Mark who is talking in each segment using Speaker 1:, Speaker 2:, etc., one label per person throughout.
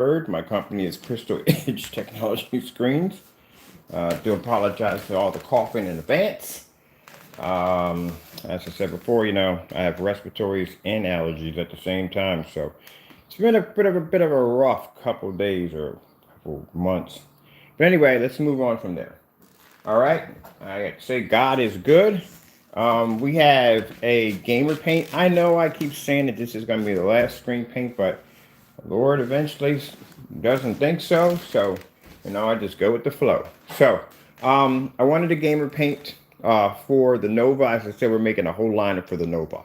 Speaker 1: My company is Crystal Edge Technology Screens. Do apologize for all the coughing in advance. As I said before, I have respiratories and allergies at the same time, so it's been a bit of a rough couple of days or couple months. But anyway, let's move on from there. All right, I say God is good. We have a gamer paint. I know I keep saying that this is going to be the last screen paint, but Lord eventually doesn't think so. So, I just go with the flow. So, I wanted a gamer paint for the Nova. As I said, we're making a whole lineup for the Nova.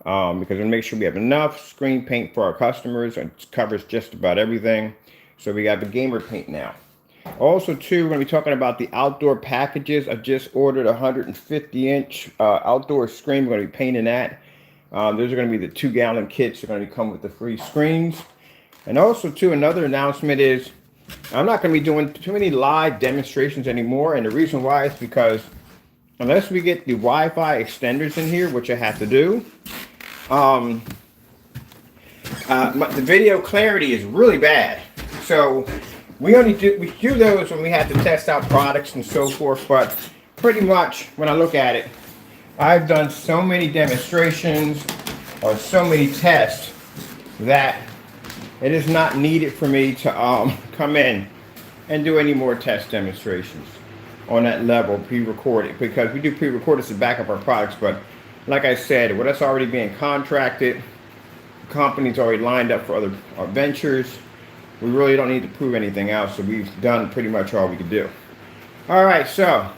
Speaker 1: Because we make sure we have enough screen paint for our customers. It covers just about everything. So we got the gamer paint now. Also, too, we're going to be talking about the outdoor packages. I just ordered a 150-inch outdoor screen. We're going to be painting that. Those are going to be the 2-gallon kits. They're going to come with the free screens. And also, too, another announcement is I'm not going to be doing too many live demonstrations anymore. And the reason why is because unless we get the Wi-Fi extenders in here, which I have to do, the video clarity is really bad. So we do those when we have to test out products and so forth. But pretty much when I look at it, I've done so many demonstrations or so many tests that it is not needed for me to come in and do any more test demonstrations on that level pre-recorded, because we do pre-record to back up our products. But like I said, what that's already being contracted, the company's already lined up for other ventures. We really don't need to prove anything else, so we've done pretty much all we could do. All right, so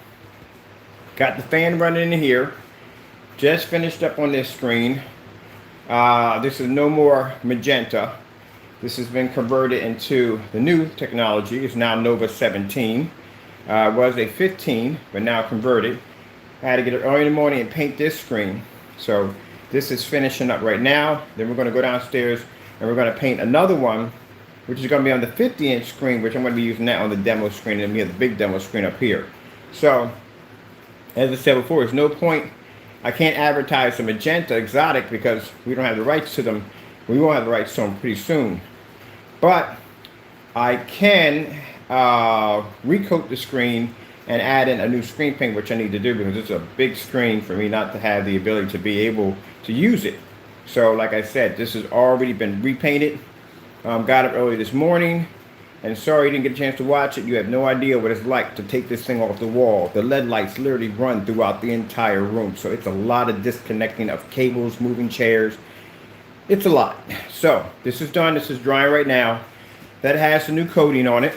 Speaker 1: got the fan running in here. Just finished up on this screen. This is no more magenta. This has been converted into the new technology. It's now Nova 17. It was a 15, but now converted. I had to get it early in the morning and paint this screen. So this is finishing up right now. Then we're going to go downstairs and we're going to paint another one, which is going to be on the 50-inch screen, which I'm going to be using that on the demo screen, and we have the big demo screen up here. So, as I said before, there's no point. I can't advertise the magenta exotic because we don't have the rights to them. We won't have the rights to them pretty soon. But I can recoat the screen and add in a new screen paint, which I need to do because it's a big screen for me not to have the ability to be able to use it. So like I said, this has already been repainted. Got up early this morning, and sorry you didn't get a chance to watch it. You have no idea what it's like to take this thing off the wall. The LED lights literally run throughout the entire room, so it's a lot of disconnecting of cables, moving chairs. It's a lot. So this is done. This is drying right now. That has the new coating on it.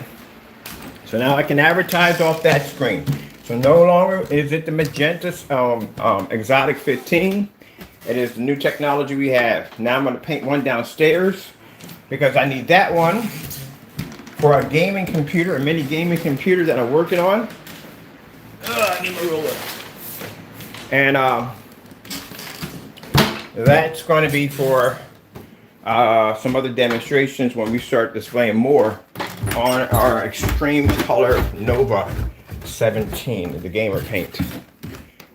Speaker 1: So now I can advertise off that screen. So no longer is it the magenta exotic 15. It is the new technology we have. Now I'm going to paint one downstairs because I need that one for a gaming computer, a mini gaming computer that I'm working on. I need my ruler. And that's going to be for some other demonstrations when we start displaying more on our Extreme Color Nova 17, the gamer paint.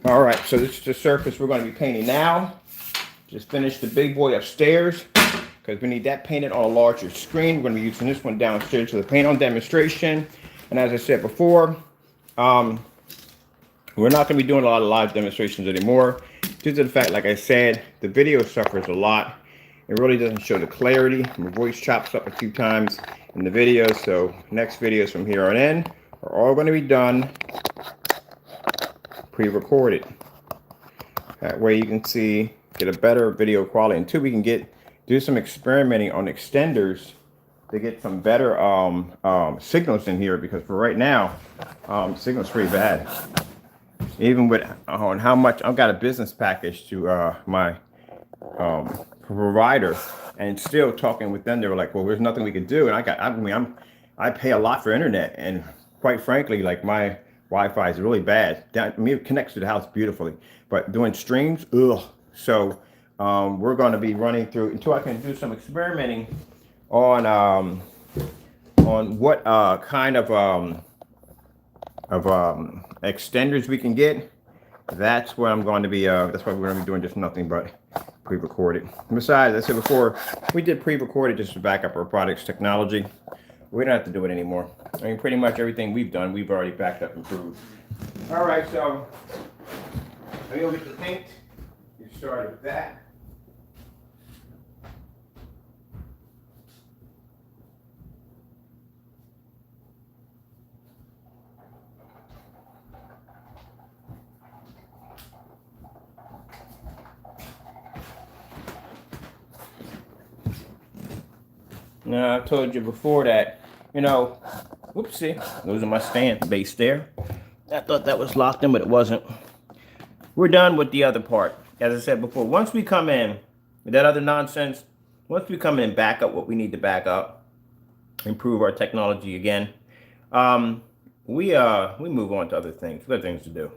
Speaker 1: All right, so this is the surface we're going to be painting now. Just finished the big boy upstairs because we need that painted on a larger screen. We're going to be using this one downstairs for the paint on demonstration. And as I said before, we're not going to be doing a lot of live demonstrations anymore due to the fact, like I said, the video suffers a lot. It really doesn't show the clarity. My voice chops up a few times in the video, so next videos from here on in are all going to be done pre-recorded. That way you can see, get a better video quality. Until we can do some experimenting on extenders to get some better signals in here, because for right now, signal's pretty bad. Even with on how much I've got a business package to my provider, and still talking with them, they were like, well, there's nothing we could do. And I pay a lot for internet, and quite frankly, like, my Wi-Fi is really bad. It connects to the house beautifully, but doing streams, ugh. So we're going to be running through until I can do some experimenting on what kind of extenders we can get that's where I'm going to be, that's why we're going to be doing just nothing but pre-recorded. Besides, as I said before, we did pre-recorded just to back up our product's technology. We don't have to do it anymore. I mean, pretty much everything we've done, we've already backed up and proved. All right, so let me go get the paint. Get started with that. Now, I've told you before that, you know, whoopsie, those are my stand base there. I thought that was locked in, but it wasn't. We're done with the other part. As I said before, once we come in with that other nonsense, once we come in and back up what we need to back up, improve our technology again, we move on to other things. We have things to do.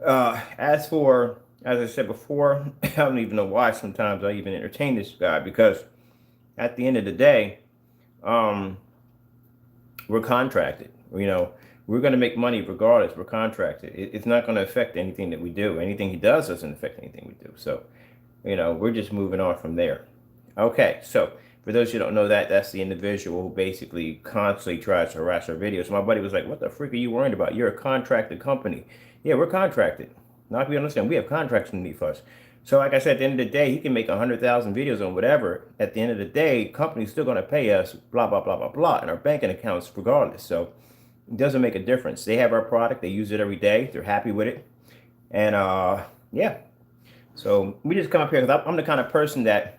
Speaker 1: As I said before, I don't even know why sometimes I even entertain this guy, because at the end of the day, we're contracted. You know, we're going to make money regardless. We're contracted. It's not going to affect anything that we do. Anything he does doesn't affect anything we do. So, you know, we're just moving on from there. Okay, so for those who don't know that, that's the individual who basically constantly tries to harass our videos. So my buddy was like, what the frick are you worried about? You're a contracted company. Yeah, we're contracted. Not to be understand, we have contracts underneath us. So like I said, at the end of the day, he can make 100,000 videos on whatever. At the end of the day, company's still going to pay us blah, blah, blah, blah, blah, and our banking accounts regardless. So it doesn't make a difference. They have our product. They use it every day. They're happy with it. And yeah. So we just come up here because I'm the kind of person that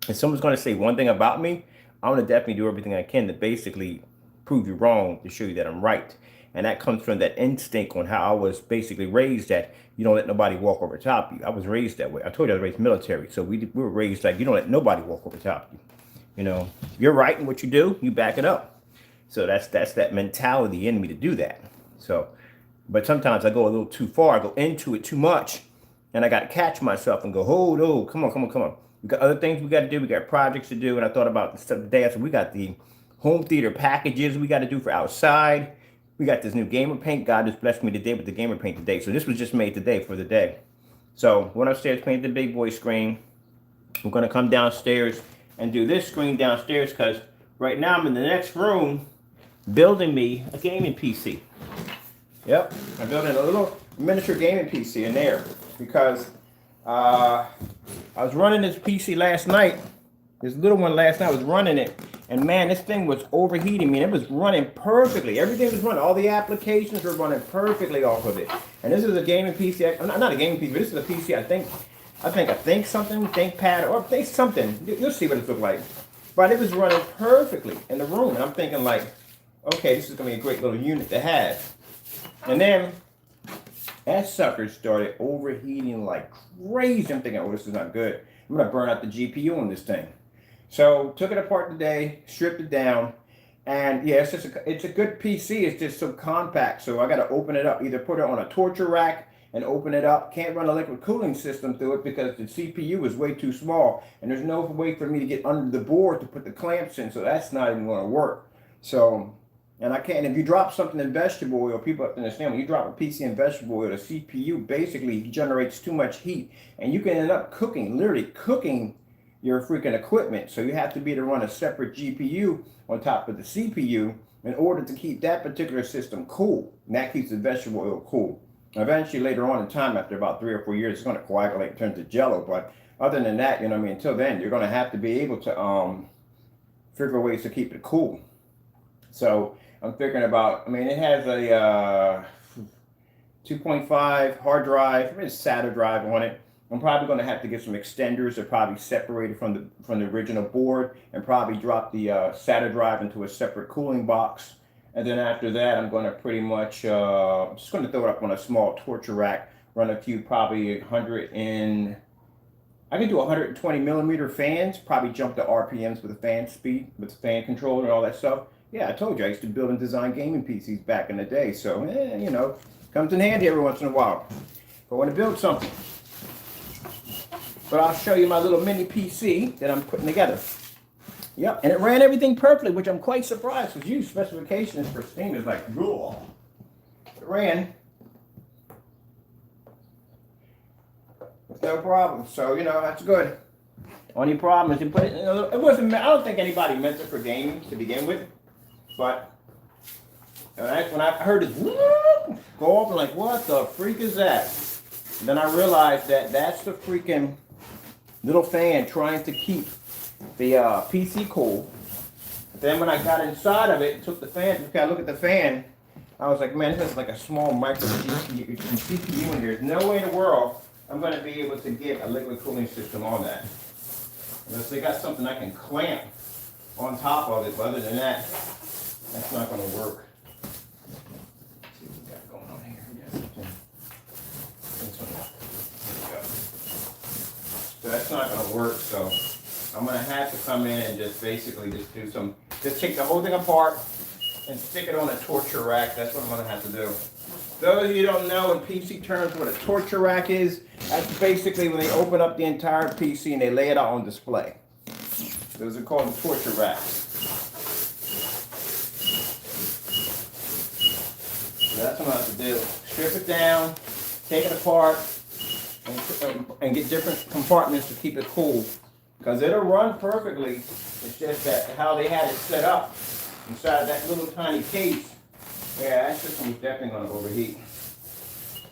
Speaker 1: if someone's going to say one thing about me, I'm going to definitely do everything I can to basically prove you wrong, to show you that I'm right. And that comes from that instinct on how I was basically raised, that you don't let nobody walk over top of you. I was raised that way. I told you I was raised military. So we were raised like you don't let nobody walk over top of you. You know, you're right in what you do, you back it up. So that's that mentality in me to do that. So, but sometimes I go a little too far. I go into it too much. And I got to catch myself and go, hold on, come on. We got other things we got to do. We got projects to do. And I thought about the stuff today. I said, we got the home theater packages we got to do for outside. We got this new gamer paint. God just blessed me today with the gamer paint today. So this was just made today for the day. So went upstairs, painted the big boy screen. We're going to come downstairs and do this screen downstairs because right now I'm in the next room building me a gaming PC. Yep, I'm building a little miniature gaming PC in there because I was running this PC last night. This little one last night, I was running it. And man, this thing was overheating me. And it was running perfectly. Everything was running. All the applications were running perfectly off of it. And this is a gaming PC. Not a gaming PC, but this is a PC. I think something, ThinkPad, or think something. You'll see what it looks like. But it was running perfectly in the room. And I'm thinking like, okay, this is going to be a great little unit to have. And then that sucker started overheating like crazy. I'm thinking, oh, this is not good. I'm going to burn out the GPU on this thing. So took it apart today, stripped it down, and yeah, it's a good PC. It's just so compact. So I got to open it up, either put it on a torture rack and open it up. Can't run a liquid cooling system through it because the CPU is way too small, and there's no way for me to get under the board to put the clamps in. So that's not even going to work. So, and I can't. If you drop something in vegetable oil, people have to understand when you drop a PC in vegetable oil, the CPU basically generates too much heat, and you can end up cooking, literally cooking your freaking equipment. So you have to be to run a separate GPU on top of the CPU in order to keep that particular system cool. And that keeps the vegetable oil cool. Eventually, later on in time, after about 3 or 4 years, it's going to coagulate and turn to jello. But other than that, you know what I mean, until then, you're going to have to be able to figure ways to keep it cool. So I'm thinking about, I mean, it has a 2.5 hard drive, there's SATA drive on it. I'm probably going to have to get some extenders that probably separated from the original board, and probably drop the SATA drive into a separate cooling box. And then after that, I'm going to pretty much just going to throw it up on a small torture rack, run a few probably I can do 120 millimeter fans, probably jump the RPMs with the fan speed, with the fan controller and all that stuff. Yeah, I told you I used to build and design gaming PCs back in the day. So, you know, comes in handy every once in a while if I want to build something. But I'll show you my little mini PC that I'm putting together. Yep, and it ran everything perfectly, which I'm quite surprised, because usually specifications for Steam is like, cool. It ran with no problem. So, you know, that's good. Only problem is you put it, it wasn't, I don't think anybody meant it for gaming to begin with, but when I heard it go off, I'm like, what the freak is that? And then I realized that that's the freaking little fan trying to keep the PC cool. Then when I got inside of it, took the fan, okay, I look at the fan, I was like, man, this is like a small micro CPU in here. There's no way in the world I'm going to be able to get a liquid cooling system on that. Unless they got something I can clamp on top of it, but other than that, that's not going to work. Let's see what we got going on here. So that's not going to work, so I'm going to have to come in and just basically just take the whole thing apart and stick it on a torture rack. That's what I'm going to have to do. Those of you who don't know in PC terms what a torture rack is, that's basically when they open up the entire PC and they lay it out on display. Those are called torture racks. So that's what I have to do. Strip it down, take it apart, and get different compartments to keep it cool. Because it'll run perfectly. It's just that how they had it set up inside that little tiny case. Yeah, that system is definitely going to overheat.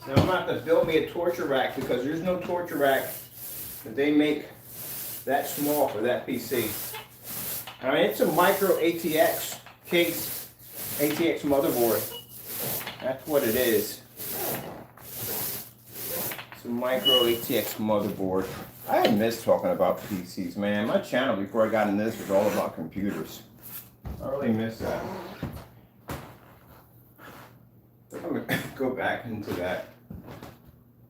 Speaker 1: So I'm going to have to build me a torture rack because there's no torture rack that they make that small for that PC. I mean, it's a micro ATX case, ATX motherboard. That's what it is. It's a micro ATX motherboard. I miss talking about PCs, man. My channel before I got in this was all about computers. I really miss that. I'm going to go back into that.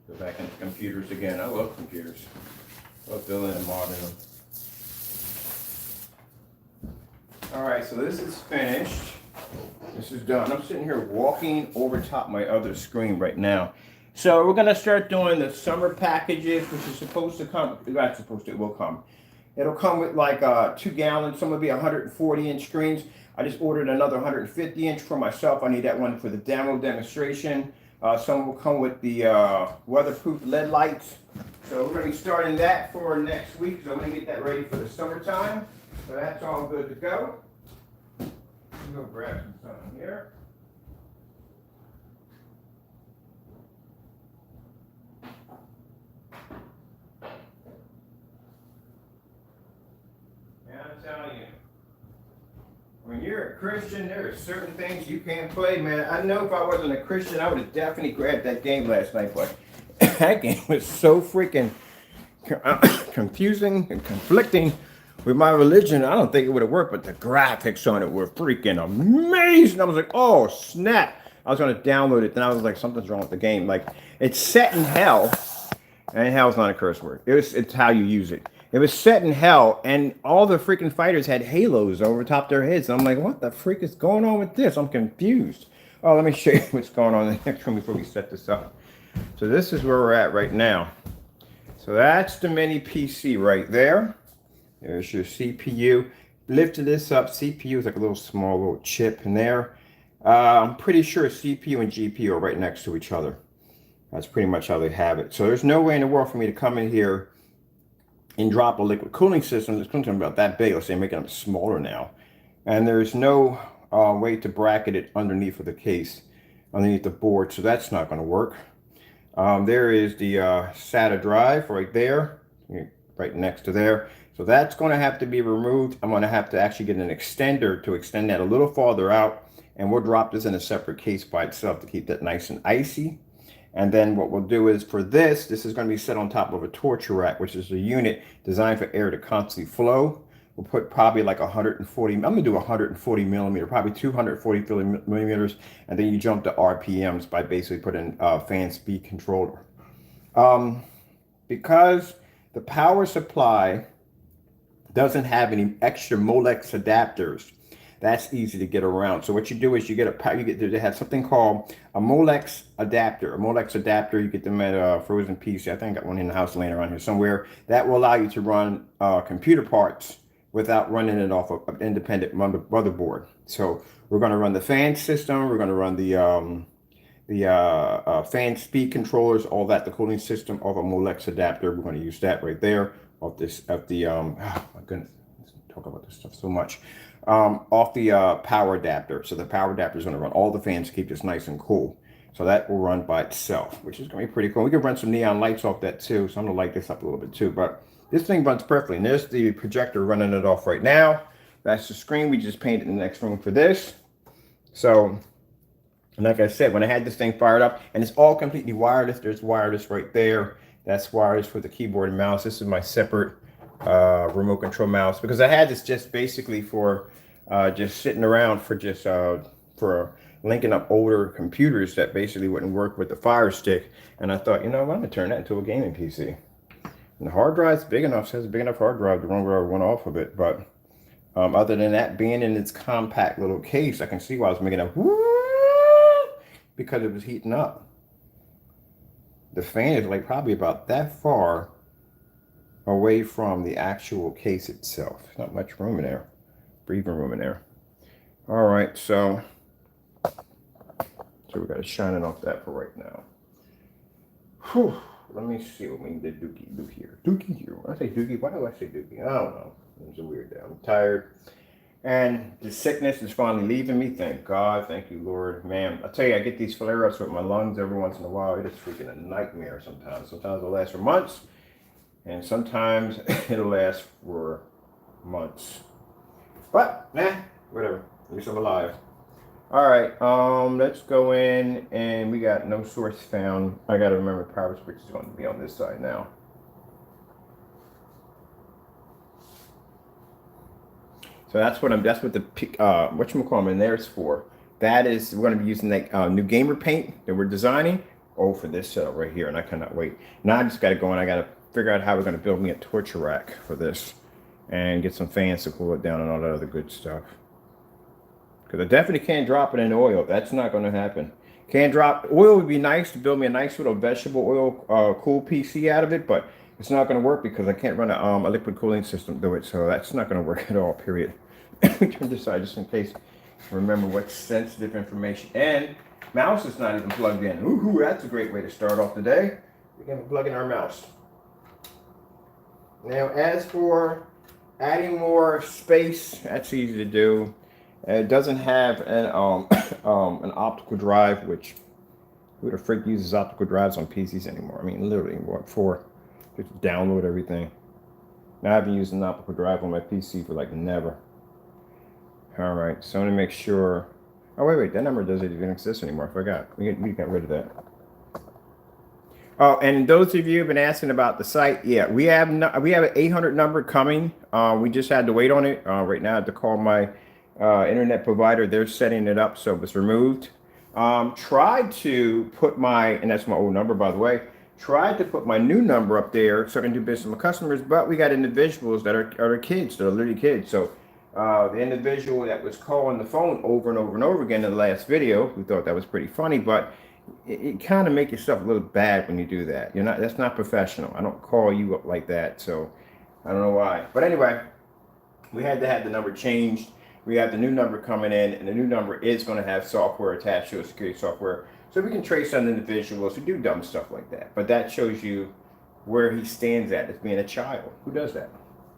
Speaker 1: Go back into computers again. I love computers. I love building and modding them. Alright, so this is finished. This is done. I'm sitting here walking over top my other screen right now. So we're going to start doing the summer packages, which is supposed to come. Not supposed to, it will come. It'll come with like 2 gallons. Some will be 140-inch screens. I just ordered another 150-inch for myself. I need that one for the demo demonstration. Some will come with the weatherproof LED lights. So we're going to be starting that for next week. So I'm going to get that ready for the summertime. So that's all good to go. Let me go grab something here. And I'm telling you, when you're a Christian, there are certain things you can't play, man. I know if I wasn't a Christian, I would have definitely grabbed that game last night, but that game was so freaking confusing and conflicting with my religion. I don't think it would have worked, but the graphics on it were freaking amazing. I was like, oh, snap. I was going to download it, then I was like, something's wrong with the game. Like, it's set in hell, and hell's not a curse word. It's how you use it. It was set in hell, and all the freaking fighters had halos over top their heads. And I'm like, what the freak is going on with this? I'm confused. Oh, let me show you what's going on in the next room before we set this up. So this is where we're at right now. So that's the mini PC right there. There's your CPU. Lifted this up. CPU is like a little small little chip in there. I'm pretty sure CPU and GPU are right next to each other. That's pretty much how they have it. So there's no way in the world for me to come in here and drop a liquid cooling system. This cooling system about that big. Let's say making them smaller now. And there's no way to bracket it underneath of the case, underneath the board. So that's not going to work. There is the SATA drive right there, right next to there. So that's going to have to be removed. I'm going to have to actually get an extender to extend that a little farther out. And we'll drop this in a separate case by itself to keep that nice and icy. And then what we'll do is for this is going to be set on top of a torture rack, which is a unit designed for air to constantly flow. We'll put probably like 140, I'm going to do 140 millimeter, probably 240 millimeters. And then you jump to RPMs by basically putting a fan speed controller. Because the power supply doesn't have any extra Molex adapters, that's easy to get around. So what you do is you get they have something called a Molex adapter. A Molex adapter, you get them at Frozen PC. I think I got one in the house laying around here somewhere. That will allow you to run computer parts without running it off of an independent motherboard. So we're going to run the fan system. We're going to run the fan speed controllers, all that, the cooling system, of a Molex adapter. We're going to use that right there off this, of the, oh my goodness, let's talk about this stuff so much. Off the power adapter. So the power adapter is going to run all the fans to keep this nice and cool. So that will run by itself, which is going to be pretty cool. We can run some neon lights off that too. So I'm going to light this up a little bit too. But this thing runs perfectly. And there's the projector running it off right now. That's the screen. We just painted the next room for this. So, like I said, when I had this thing fired up, and it's all completely wireless. There's wireless right there. That's wireless for the keyboard and mouse. This is my separate remote control mouse, because I had this just basically for just sitting around for just for linking up older computers that basically wouldn't work with the Fire Stick. And I thought, you know, I'm going to turn that into a gaming PC. And the hard drive's big enough, so it's a big enough hard drive to run whatever I want off of it. But other than that, being in its compact little case, I can see why I was making a whoo, because it was heating up. The fan is like probably about that far away from the actual case itself. There's not much room in there, breathing room in there. All right, so we got to shine it off that for right now. Whew. Let me see what we need to do here. Dookie here. When I say Dookie, why do I say Dookie? I don't know. It's a weird day. I'm tired. And the sickness is finally leaving me. Thank God. Thank you, Lord. Man, I tell you, I get these flare-ups with my lungs every once in a while. It is freaking a nightmare sometimes. Sometimes it'll last for months. And sometimes it'll last for months. But, whatever. At least I'm alive. All right, let's go in, and we got no source found. I got to remember power switch is going to be on this side now. So that's what the whatchamacallit in there is for. That is, we're going to be using that new gamer paint that we're designing. Oh, for this setup right here, and I cannot wait. Now I just got to go and I got to figure out how we're going to build me a torture rack for this, and get some fans to cool it down and all that other good stuff. Because I definitely can't drop it in oil. That's not going to happen. Can't drop oil. Would be nice to build me a nice little vegetable oil cool PC out of it, but it's not going to work because I can't run a liquid cooling system through it. So that's not going to work at all. Period. Turn this side just in case. Remember what's sensitive information. And mouse is not even plugged in. Ooh, that's a great way to start off the day. We can plug in our mouse. Now, as for adding more space, that's easy to do. It doesn't have an optical drive, which who the frick uses optical drives on PCs anymore? I mean, literally, what for? Just download everything. Now I haven't used an optical drive on my PC for like never. All right, so I'm gonna make sure. Oh wait, that number doesn't even exist anymore. I forgot. We got rid of that. Oh, and those of you who've been asking about the site, yeah, we have an 800 number coming. We just had to wait on it. Right now I have to call my internet provider. They're setting it up so it was removed. Tried to put and that's my old number, by the way. Tried to put my new number up there so I can do business with my customers, but we got individuals that are kids, that are literally kids. So the individual that was calling the phone over and over and over again in the last video, we thought that was pretty funny, but it kind of makes yourself a little bad when you do that. That's not professional. I don't call you up like that, so I don't know why. But anyway, we had to have the number changed. We have the new number coming in, and the new number is going to have software attached to it, security software, so we can trace on individuals who do dumb stuff like that. But that shows you where he stands at as being a child. Who does that?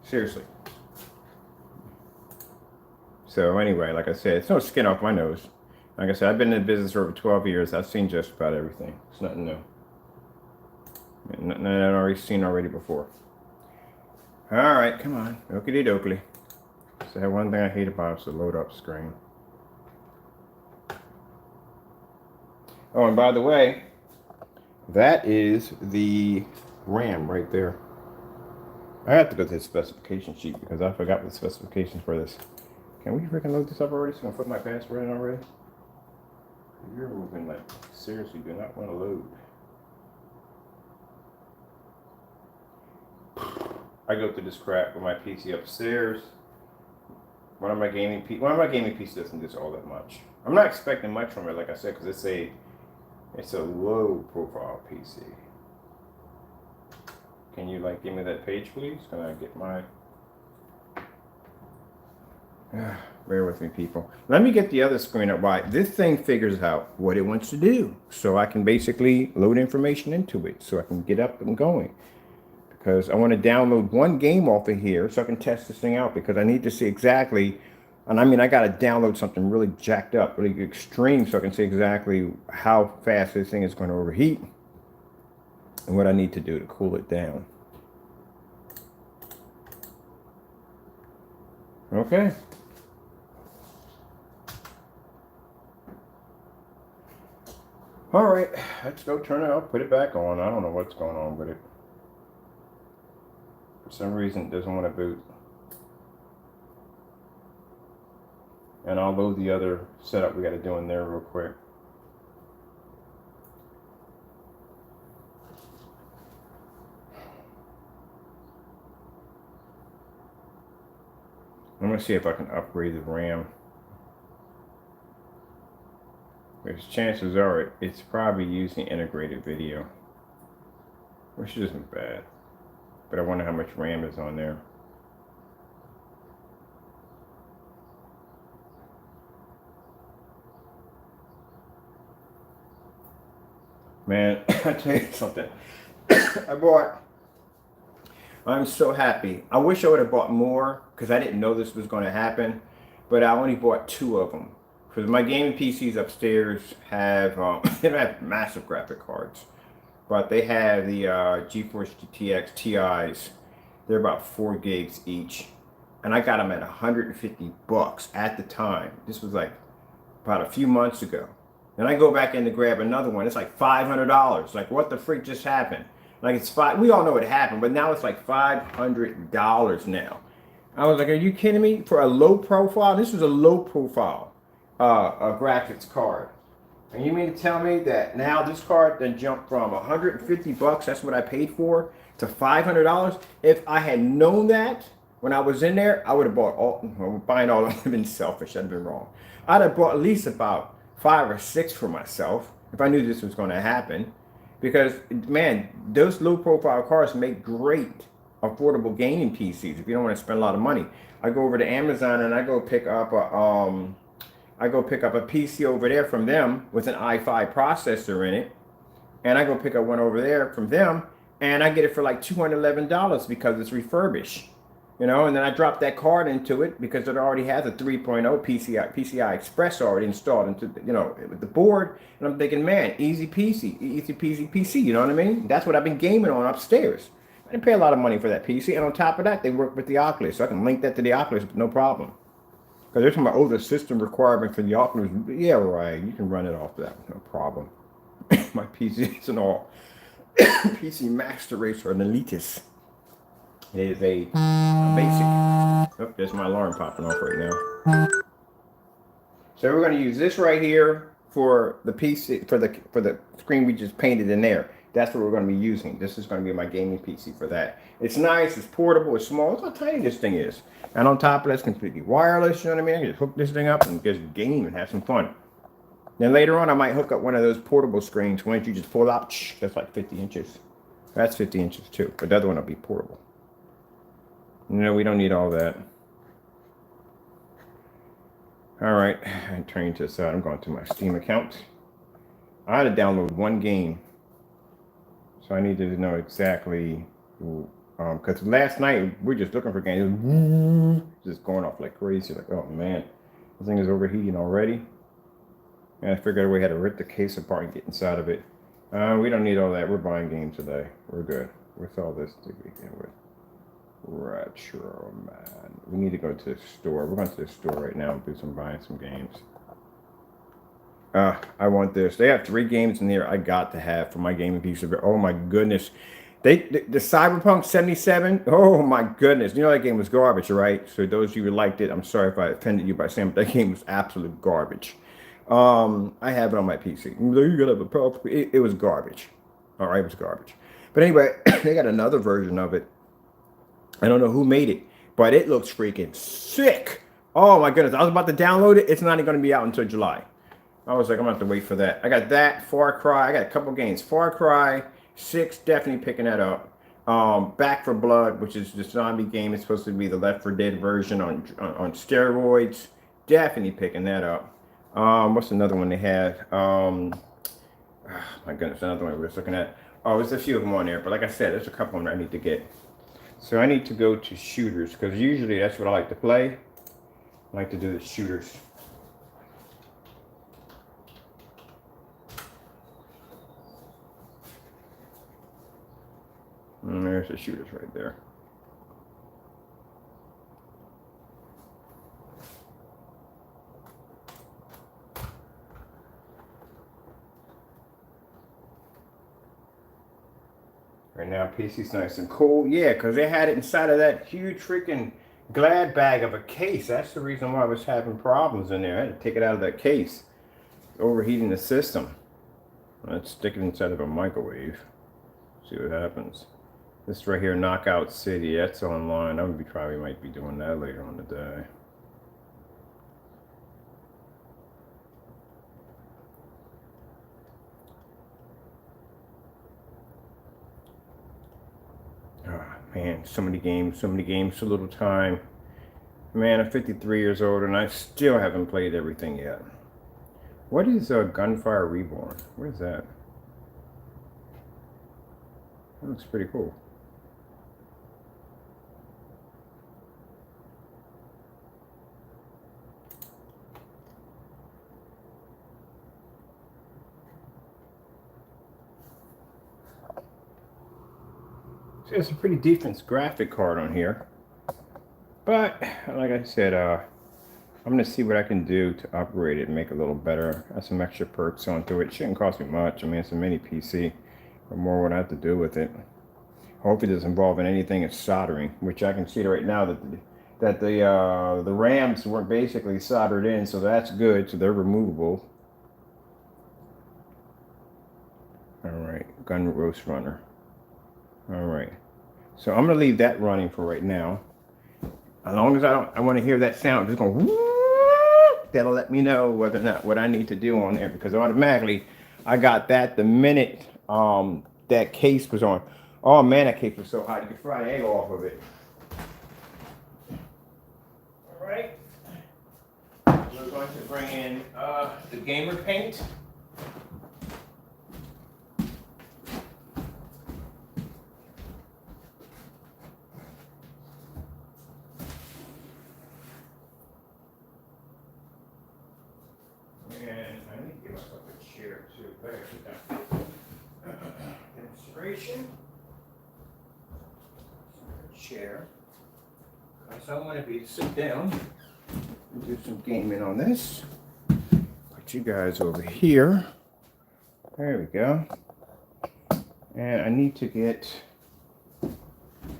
Speaker 1: Seriously. So anyway, like I said, it's no skin off my nose. Like I said, I've been in business for over 12 years. I've seen just about everything. It's nothing new. Nothing I've already seen before. All right, come on. Okie dokie. So one thing I hate about is the load up screen. Oh, and by the way, that is the RAM right there. I have to go to the specification sheet because I forgot the specifications for this. Can we freaking load this up already so I can put my password in already? You're moving like, seriously, do not want to load. I go through this crap with my PC upstairs. One of my gaming PCs doesn't do all that much. I'm not expecting much from it, like I said, because it's a low profile PC. Can you like give me that page, please? Can I get my Bear with me, people. Let me get the other screen up. Right, this thing figures out what it wants to do, so I can basically load information into it, so I can get up and going. Because I want to download one game off of here, so I can test this thing out. Because I need to see exactly, and I mean, I got to download something really jacked up, really extreme, so I can see exactly how fast this thing is going to overheat, and what I need to do to cool it down. Okay. All right, let's go turn it off, put it back on. I don't know what's going on with it. For some reason, it doesn't want to boot. And I'll load the other setup we got to do in there real quick. I'm going to see if I can upgrade the RAM. Because chances are it's probably using integrated video, which isn't bad. But I wonder how much RAM is on there. Man, I tell you something. I'm so happy. I wish I would have bought more because I didn't know this was going to happen. But I only bought 2 of them. Because my gaming PCs upstairs have, they don't have massive graphic cards. But they have the GeForce GTX TIs. They're about 4 gigs each. And I got them at $150 at the time. This was like about a few months ago. Then I go back in to grab another one. It's like $500. Like, what the freak just happened? Like, it's we all know it happened, but now it's like $500 now. I was like, are you kidding me? For a low profile? This was a low profile a graphics card. And you mean to tell me that now this card then jumped from $150, that's what I paid for, to $500? If I had known that when I was in there, I would have bought all, buying all of them. I've been selfish, I'd been wrong. I'd have bought at least about 5 or 6 for myself if I knew this was going to happen. Because, man, those low profile cards make great affordable gaming PCs if you don't want to spend a lot of money. I go over to Amazon and I go pick up a PC over there from them with an i5 processor in it, and I go pick up one over there from them, and I get it for like $211 because it's refurbished, you know. And then I drop that card into it because it already has a 3.0 PCI Express already installed into, you know, with the board. And I'm thinking, man, easy peasy PC. You know what I mean? That's what I've been gaming on upstairs. I didn't pay a lot of money for that PC, and on top of that, they work with the Oculus, so I can link that to the Oculus with no problem. Because they're talking about, oh, the system requirement for the Oculus. Yeah, right. You can run it off that. No problem. My PC isn't all PC Master Race or an elitist. It is a basic. Oh, there's my alarm popping off right now. So we're going to use this right here for the PC, for the screen we just painted in there. That's what we're going to be using. This is going to be my gaming PC for that. It's nice, it's portable, it's small. Look how tiny this thing is. And on top of that, it's completely wireless, you know what I mean? I can just hook this thing up and just game and have some fun. Then later on, I might hook up one of those portable screens. Once you just pull out, that's like 50 inches. That's 50 inches too. But the other one will be portable. No, we don't need all that. All right, I'm turning to the side. I'm going to my Steam account. I had to download one game. So I need to know exactly, because last night we're just looking for games, just going off like crazy. Like, oh man, this thing is overheating already. And I figured out a way how to rip the case apart and get inside of it. We don't need all that. We're buying games today. We're good. What's all this to begin with? Retro, man. We need to go to the store. We're going to the store right now and do some buying some games. I want this. They have 3 games in there I got to have for my gaming PC. Oh my goodness. The Cyberpunk 77. Oh my goodness. You know that game was garbage, right? So those of you who liked it, I'm sorry if I offended you by saying, but that game was absolute garbage. I have it on my PC. You gotta have a problem. It was garbage. All right, it was garbage. But anyway, they got another version of it. I don't know who made it, but it looks freaking sick. Oh my goodness. I was about to download it. It's not even going to be out until July. I was like, I'm going to have to wait for that. I got that, Far Cry. I got a couple games. Far Cry 6, definitely picking that up. Back 4 Blood, which is the zombie game. It's supposed to be the Left 4 Dead version on steroids. definitely picking that up. What's another one they had? My goodness, another one we were looking at. Oh, there's a few of them on there, but like I said, there's a couple of them I need to get. So I need to go to shooters, because usually that's what I like to play. I like to do the shooters. And there's the shooters right there. Right now, PC's nice and cool. Yeah, because they had it inside of that huge freaking Glad bag of a case. That's the reason why I was having problems in there. I had to take it out of that case. It's overheating the system. Let's stick it inside of a microwave. See what happens. This right here, Knockout City, that's online. I would probably might be doing that later on today. Oh, man, so many games, so little time. Man, I'm 53 years old and I still haven't played everything yet. What is Gunfire Reborn? What is that? That looks pretty cool. So it's a pretty decent graphic card on here. But, like I said, I'm going to see what I can do to operate it and make it a little better. Add some extra perks onto it. It shouldn't cost me much. I mean, it's a mini PC. But more what I have to do with it. Hopefully it doesn't involve in anything in soldering, which I can see right now that the RAMs weren't basically soldered in, so that's good. So they're removable. All right, Gun Roast Runner. All right, so I'm gonna leave that running for right now. As long as I want to hear that sound, just going. That'll let me know whether or not what I need to do on there, because automatically I got that the minute that case was on. Oh man, that case was so hot you could fry the egg off of it. All right, we're going to bring in the gamer paint. And I need to give myself a chair too. Better sit down. Demonstration. Chair. So I want to be sit down and do some gaming on this. Put you guys over here. There we go. And I need to get. I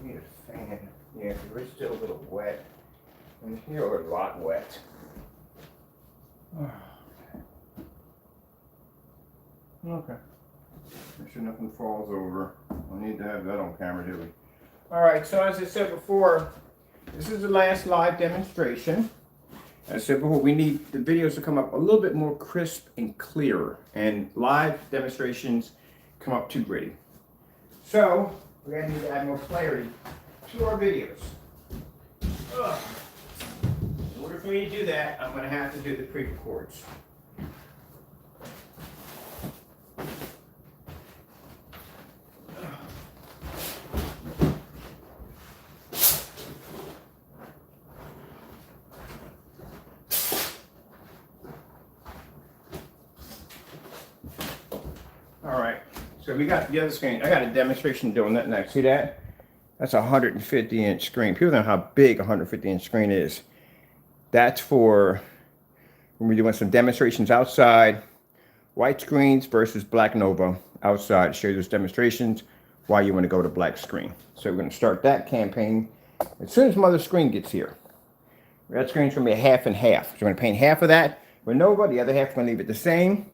Speaker 1: need a fan. Yeah, we're still a little wet. And here we're a lot wet. Okay. Make sure nothing falls over. I need to have that on camera, do we? All right, so as I said before, this is the last live demonstration. As I said before, we need the videos to come up a little bit more crisp and clearer, and live demonstrations come up too gritty. So we're gonna need to add more clarity to our videos. In order for me to do that, I'm gonna have to do the pre-records. All right, so we got the other screen. I got a demonstration doing that next. See that? That's a 150-inch screen. People know how big a 150-inch screen is. That's for when we're doing some demonstrations outside. White screens versus Black Nova outside. Show you those demonstrations why you want to go to black screen. So we're going to start that campaign as soon as mother screen gets here. That screen's going to be a half and half. So we're going to paint half of that with Nova. The other half, we're going to leave it the same.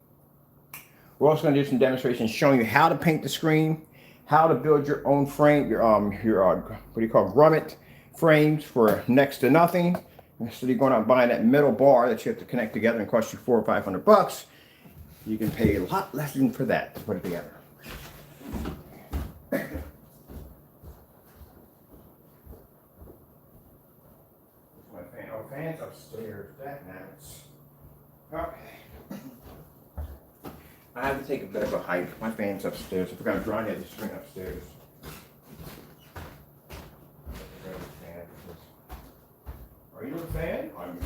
Speaker 1: We're also going to do some demonstrations showing you how to paint the screen, how to build your own frame, your what do you call grommet frames for next to nothing. Instead of going out and buying that metal bar that you have to connect together and cost you $400 or $500, you can pay a lot less than for that to put it together. Oh, fans, I'm upstairs. That mounts. Okay. I have to take a bit of a hike. My fan's upstairs. I forgot to run it. The string upstairs. Are you a fan? I'm not.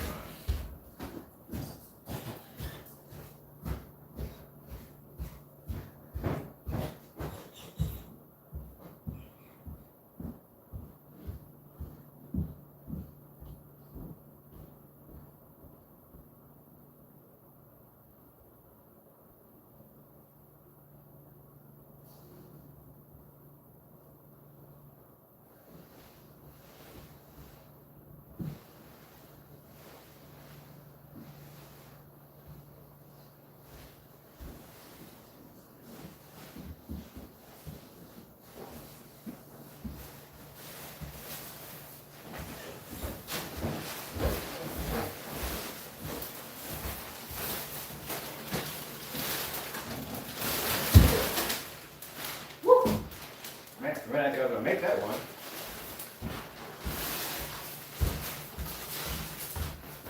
Speaker 1: Man, I gotta make that one.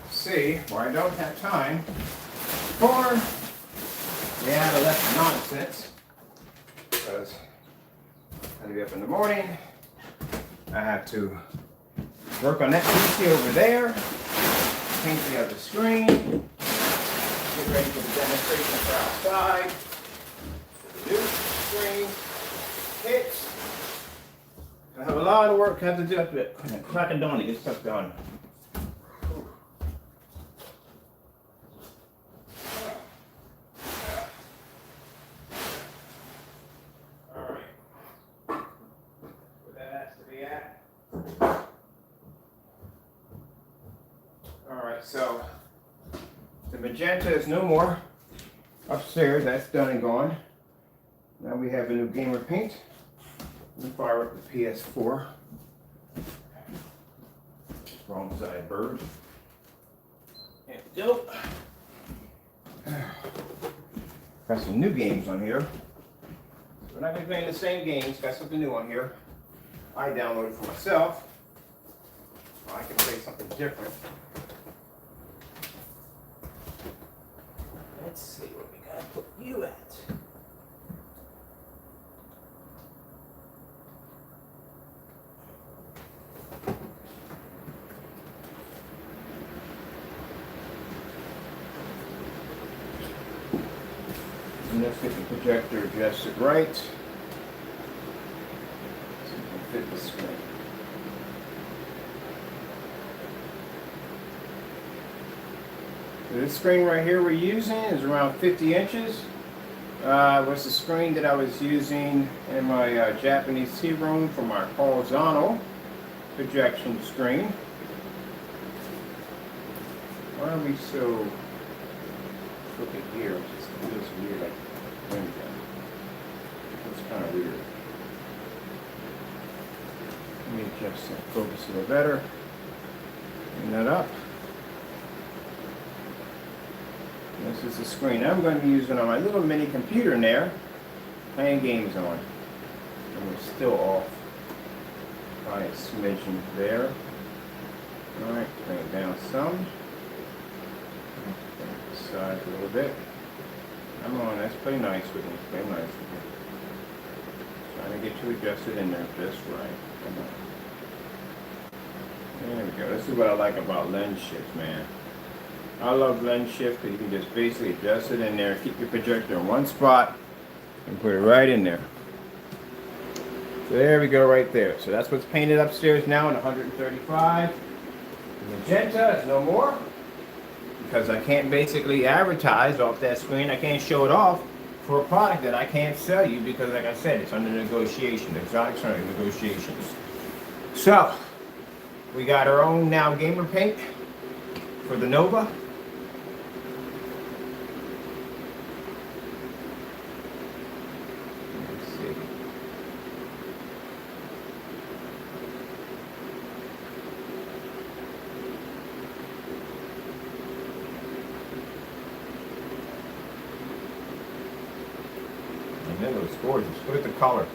Speaker 1: See, well, I don't have time for the adolescent nonsense because I have to be up in the morning. I have to work on that PC over there, paint the other screen, get ready for the demonstration for outside, the new screen, hits. I have a lot of work I have to do up at crack of dawn to get stuff done. Alright. Where that has to be at. Alright, so the magenta is no more upstairs. That's done and gone. Now we have a new gamer paint. Let me fire up the PS4. Wrong side bird. There we go. Got some new games on here. We're not going to be playing the same games. Got something new on here. I downloaded for myself. Well, I can play something different. Let's see where we got to put you at. And let's get the projector adjusted right. So we can fit the screen. So this screen right here we're using is around 50 inches. Was the screen that I was using in my Japanese tea room for my horizontal projection screen. Why are we so crooked here? It feels weird, like wind down. It's kind of weird. Let me adjust that focus a little better. Clean that up. This is the screen I'm going to be using on my little mini computer in there, playing games on. And we're still off by a smidgen there. Alright, bring it down some. Bring it aside a little bit. Come on, that's pretty nice with me. Pretty nice with me. Trying to get you adjusted in there just right. Come on. There we go. This is what I like about lens shifts, man. I love lens shift because you can just basically adjust it in there, keep your projector in one spot, and put it right in there. So there we go right there. So that's what's painted upstairs now in 135. The magenta is no more because I can't basically advertise off that screen. I can't show it off for a product that I can't sell you because, like I said, it's under negotiation. The exotics are under negotiations. So we got our own now gamer paint for the Nova. It looks gorgeous. Look at the color.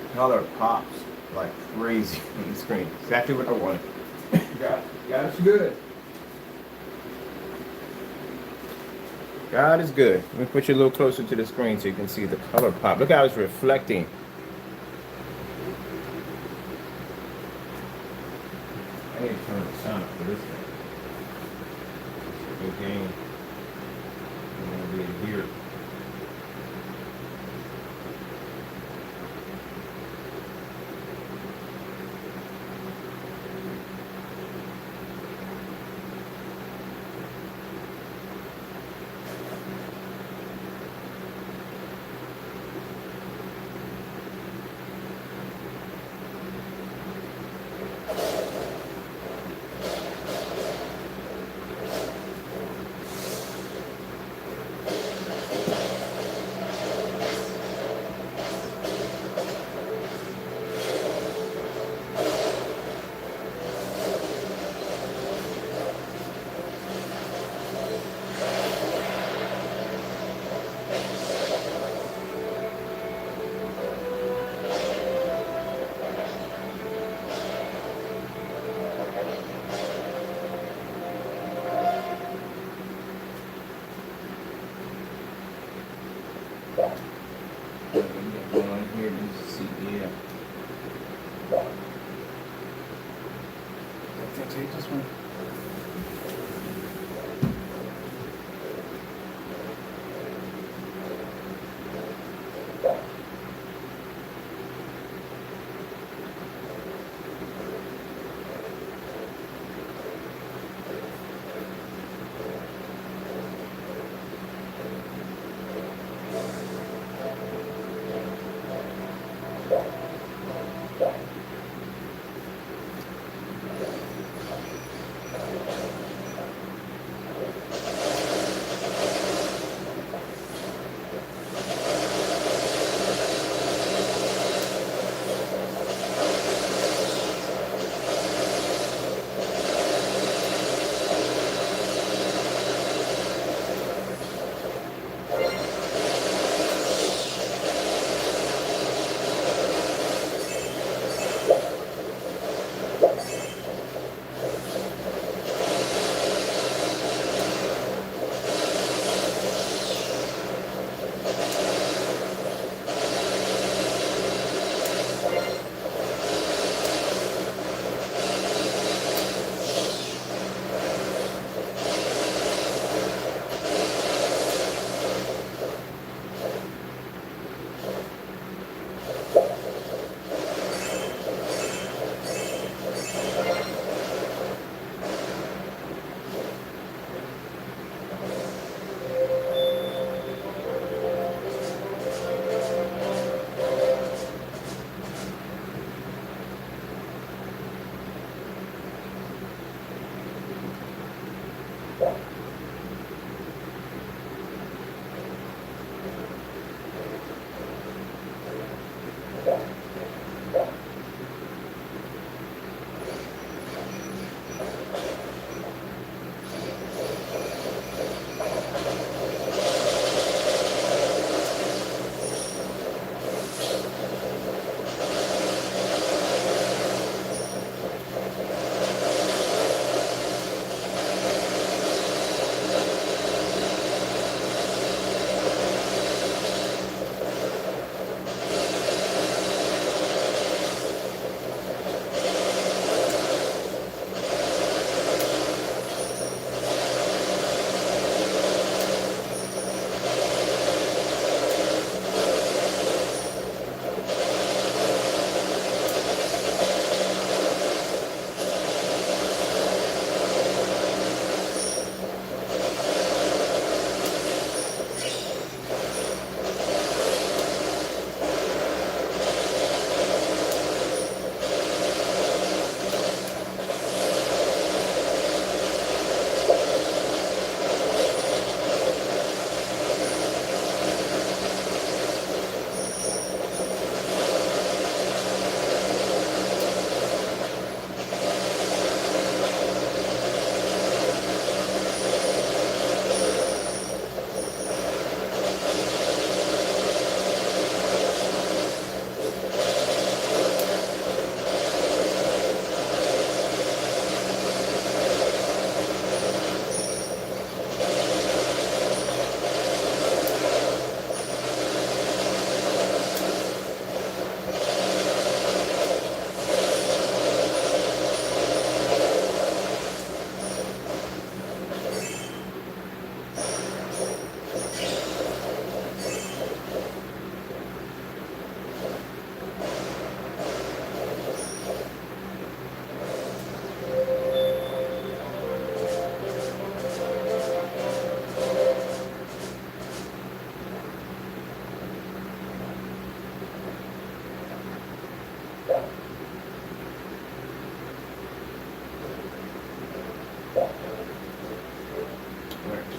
Speaker 1: The color pops like crazy on the screen. Exactly what I wanted. Got us good. God is good. Let me put you a little closer to the screen so you can see the color pop. Look how it's reflecting. I need to turn the sound up for this thing. Good gain. I'm going to be in here.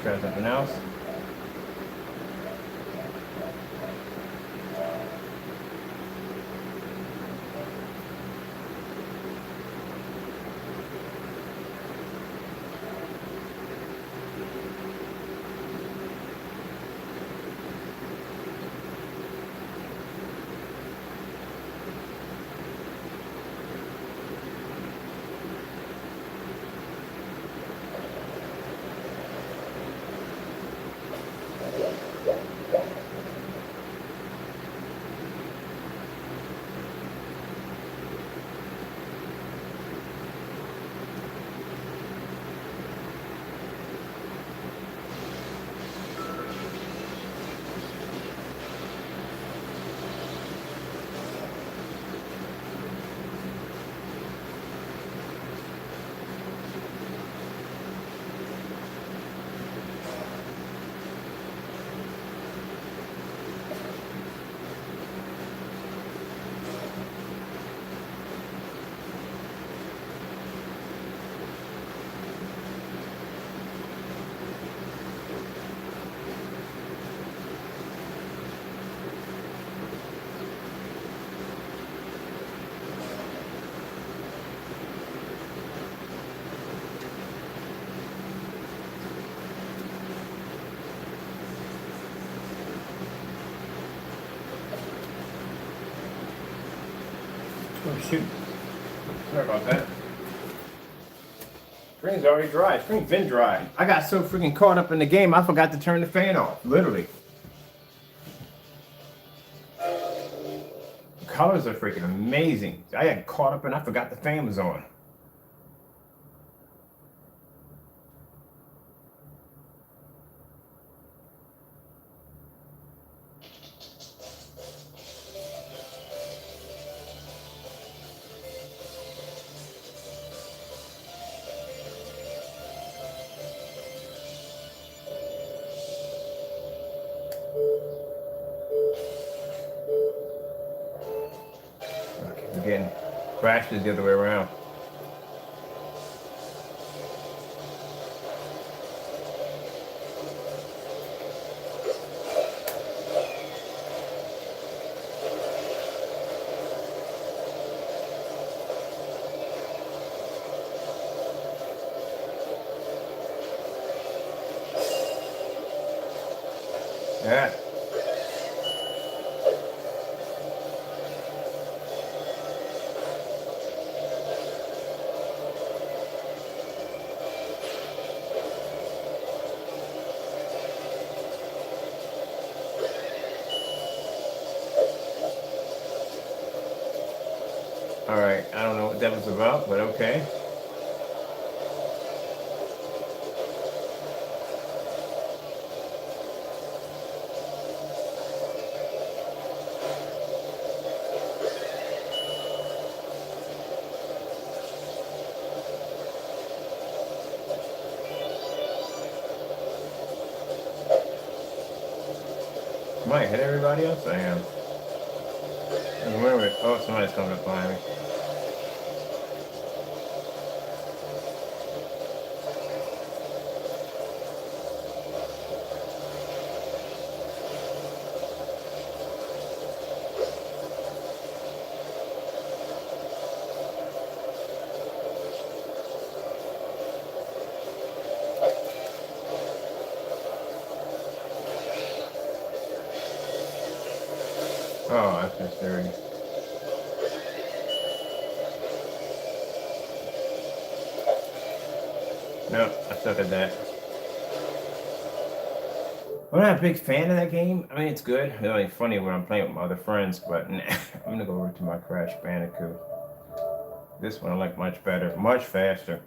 Speaker 1: try something else. Oh shoot. Sorry about that. Screen's already dry. Screen's been dry. I got so freaking caught up in the game, I forgot to turn the fan off. Literally. The colors are freaking amazing. I got caught up and I forgot the fan was on. Again, crashes the other way around. Yeah. All right, I don't know what that was about, but okay. Might hit everybody else? I am. Remember, oh, somebody's coming up behind me. Oh, that's just dirty. No, I suck at that. I'm not a big fan of that game. I mean, it's good. It's only funny when I'm playing with my other friends, but nah, I'm gonna go over to my Crash Bandicoot. This one I like much better, much faster.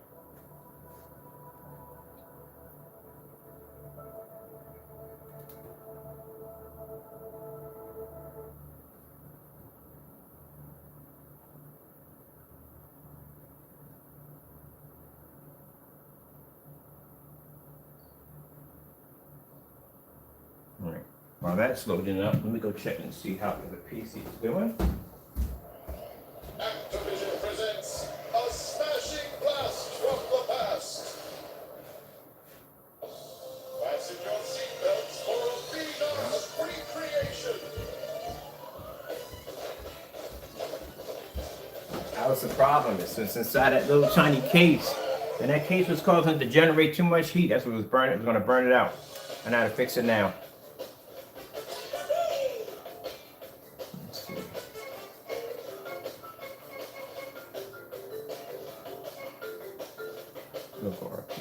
Speaker 1: All right. While that's loading up, let me go check and see how the PC is doing.
Speaker 2: Activision presents a smashing blast from the past.
Speaker 1: was the problem. It's inside that little tiny case. And that case was causing it to generate too much heat. That's what was burning. It was going to burn it out. I know how to fix it now. Let's see. Look RP.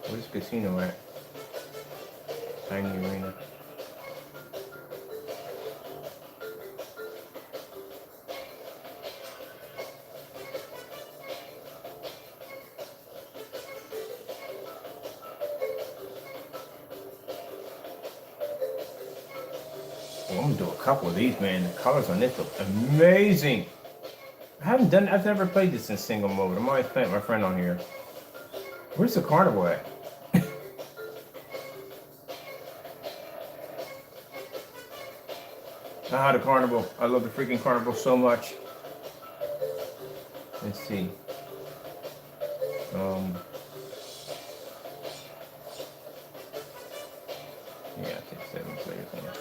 Speaker 1: Where's the casino at? Tiny arena. Well, I'm gonna do a couple of these, man. The colors on this look amazing. I've never played this in single mode. I'm always playing with my friend on here. Where's the carnival at? Ah, the carnival. I love the freaking carnival so much. Let's see. Yeah, I think 7 players on it.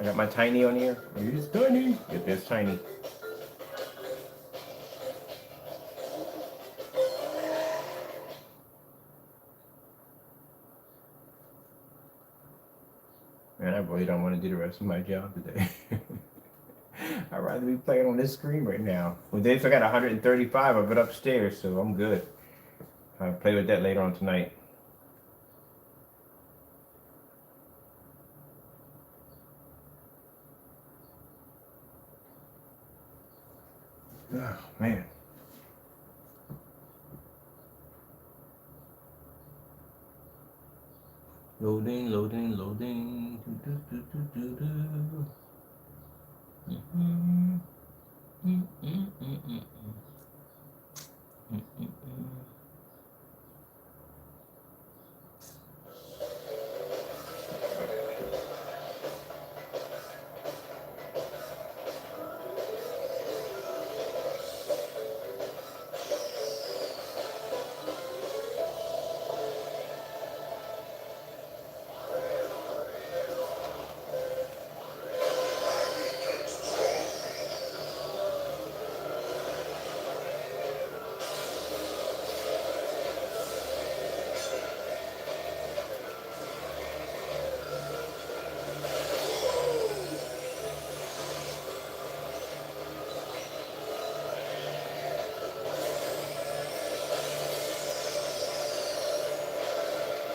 Speaker 1: I got my tiny on here. He's tiny. Get this tiny. Man, I really don't want to do the rest of my job today. I'd rather be playing on this screen right now. Well, Dave, I got 135 of it upstairs, so I'm good. I'll play with that later on tonight. Oh, man. Loading, loading, loading.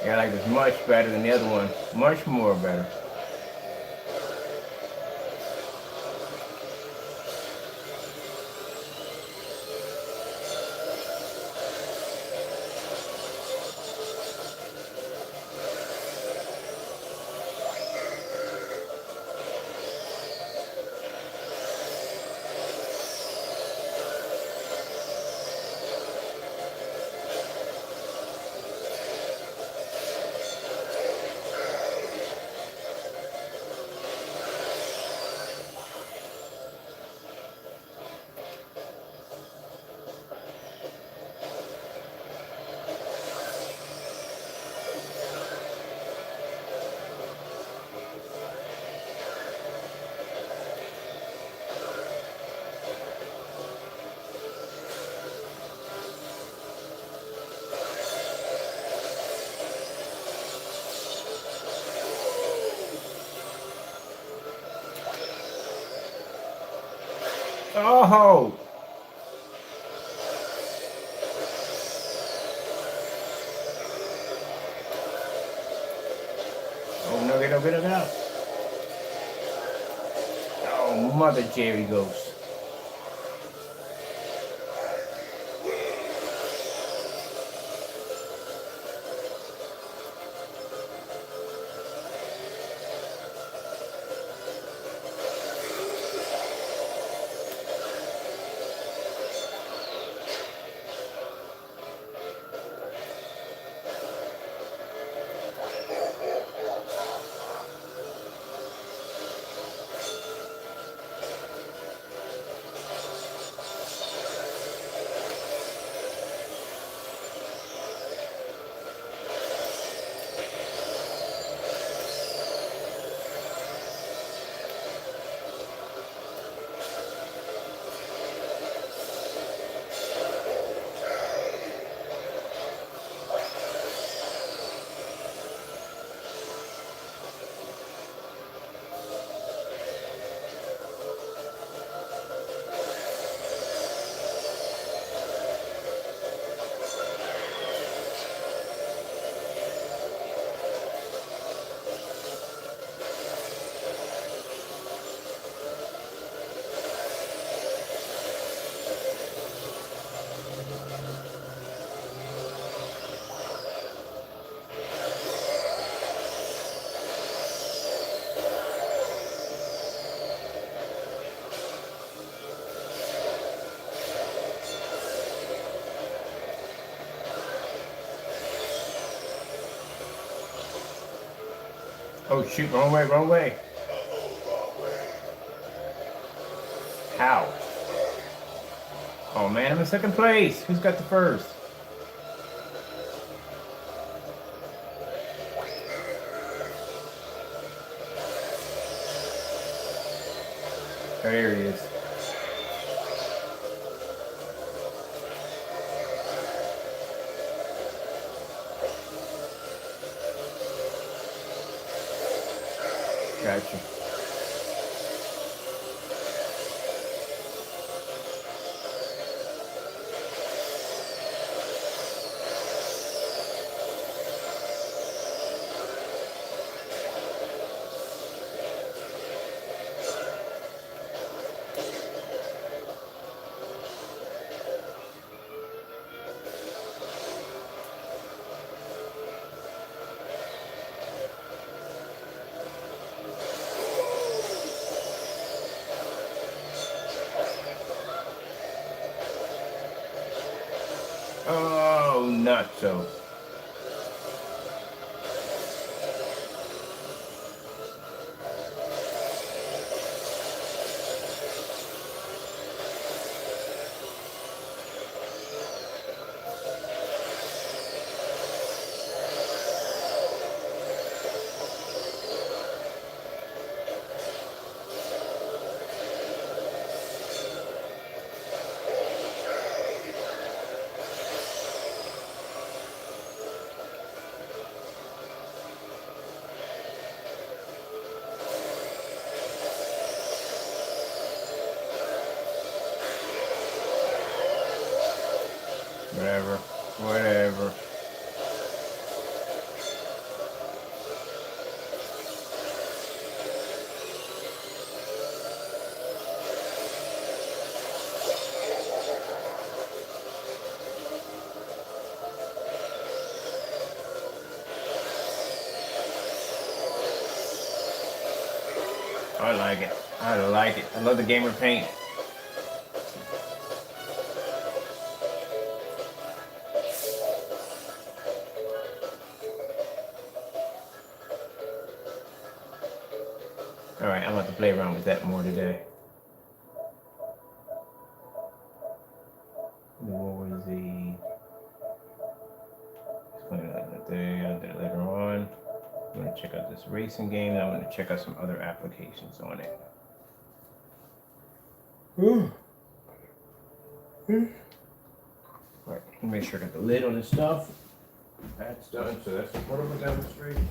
Speaker 1: Yeah, I like this much better than the other one. Much more better. Oh! Oh, no, get it out. Oh, Mother Jerry Ghost. Oh shoot, wrong way, wrong way. How? Oh man, I'm in second place. Who's got the first? There he is. Gotcha. Oh, not so. Whatever. Whatever. I like it. I like it. I love the gamer paint. Alright, I'm about to play around with that more today. What was the... Explain that day. I'll do it later on. I'm going to check out this racing game. And I'm going to check out some other applications on it. Right, make sure I got the lid on this stuff. That's done, so that's the portable demonstration.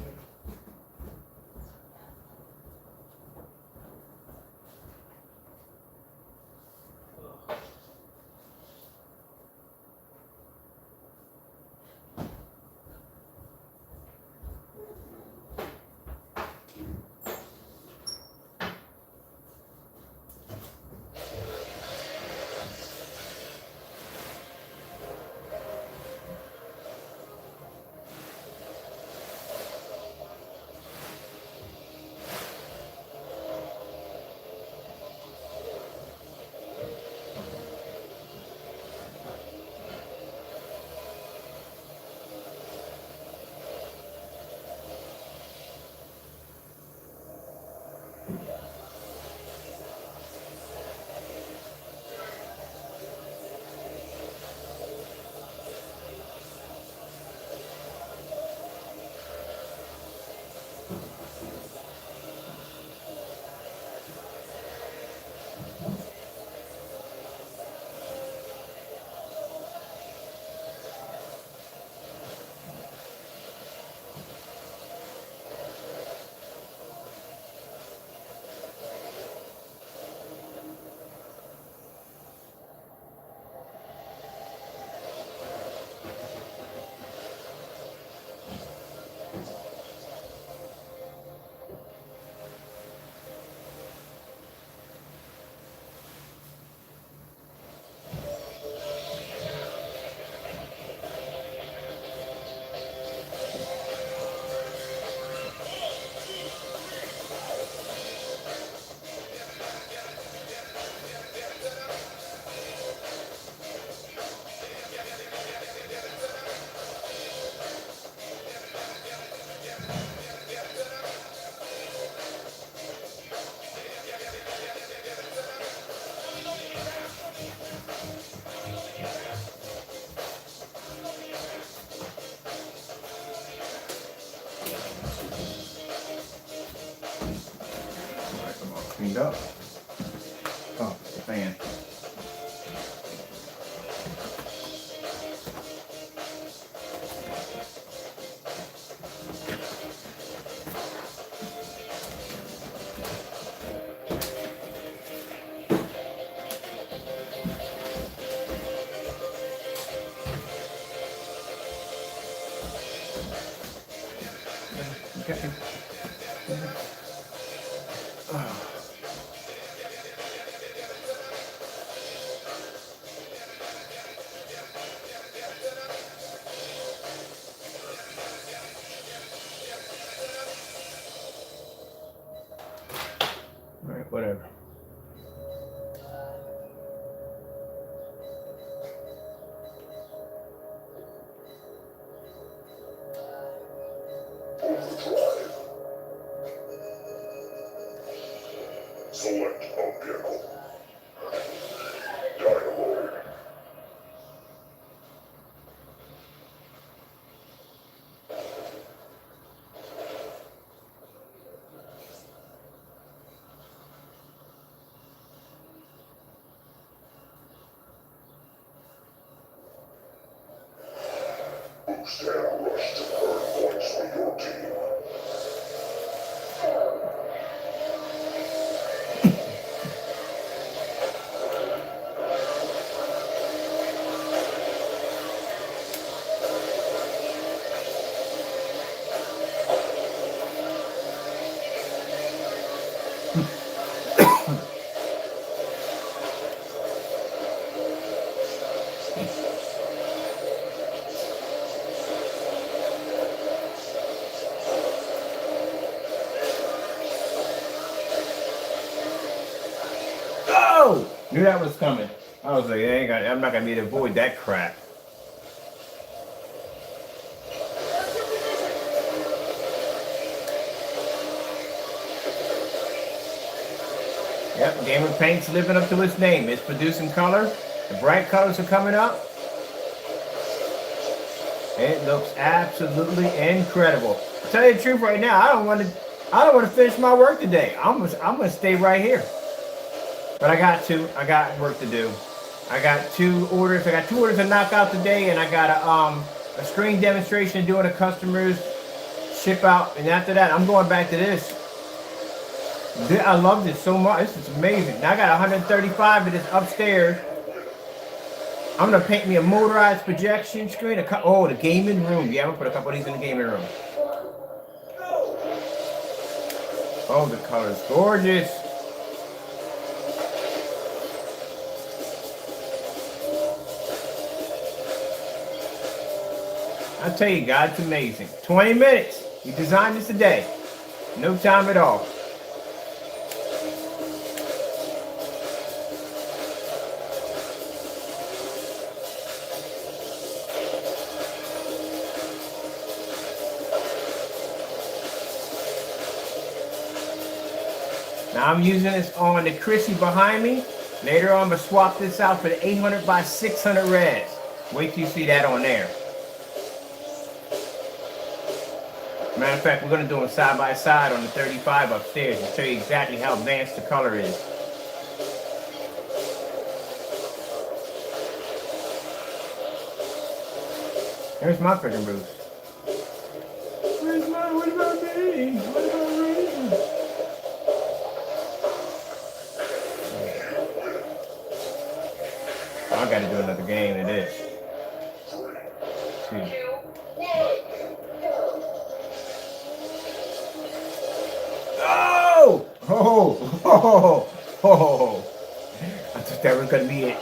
Speaker 1: Alright, I'm all cleaned up. Oh, the fan. Okay. Oh. All right, whatever.
Speaker 2: Select object. Dynamo. Boost and rush to earn points for your team.
Speaker 1: Oh! Knew that was coming. I was like, I'm not gonna be able to avoid that crap. Yep, Gamer Paint's living up to its name. It's producing color. The bright colors are coming up. It looks absolutely incredible. To tell you the truth right now, I don't want to finish my work today. I'm gonna stay right here. But I got work to do. I got two orders to knock out today, and I got a screen demonstration doing a customer's ship out, and after that I'm going back to this. I love this so much. This is amazing. Now I got 135 of this upstairs. I'm gonna paint me a motorized projection screen. The gaming room. Yeah, I'm gonna put a couple of these in the gaming room. Oh, the color's gorgeous. I tell you, God, it's amazing. 20 minutes. We designed this today. No time at all. Now I'm using this on the Chrissy behind me. Later on, I'm going to swap this out for the 800 by 600 reds. Wait till you see that on there. Matter of fact, we're going to do them side by side on the 35 upstairs and show you exactly how advanced the color is. There's my freaking boost. What about me? What about me? I got to do another game of this. See. Oh! Oh! Oh! Oh! I thought that was gonna be it.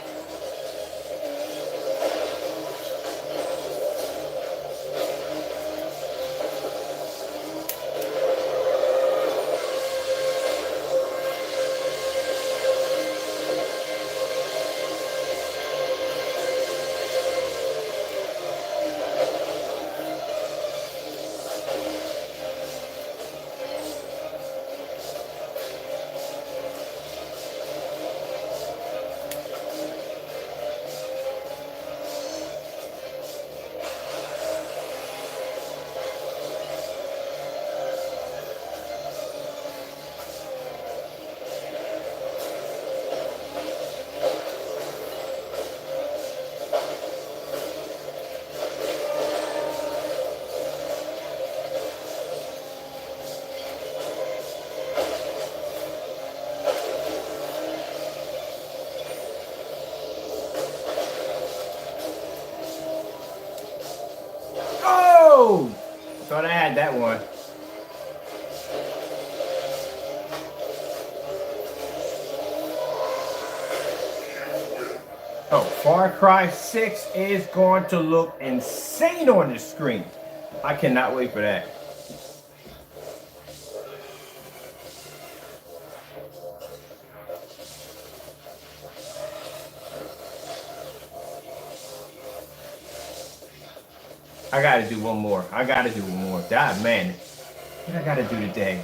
Speaker 1: thought I had that one. Oh, Far Cry 6 is going to look insane on the screen. I cannot wait for that. I gotta do one more. I gotta do one more. God, man. What I gotta do today?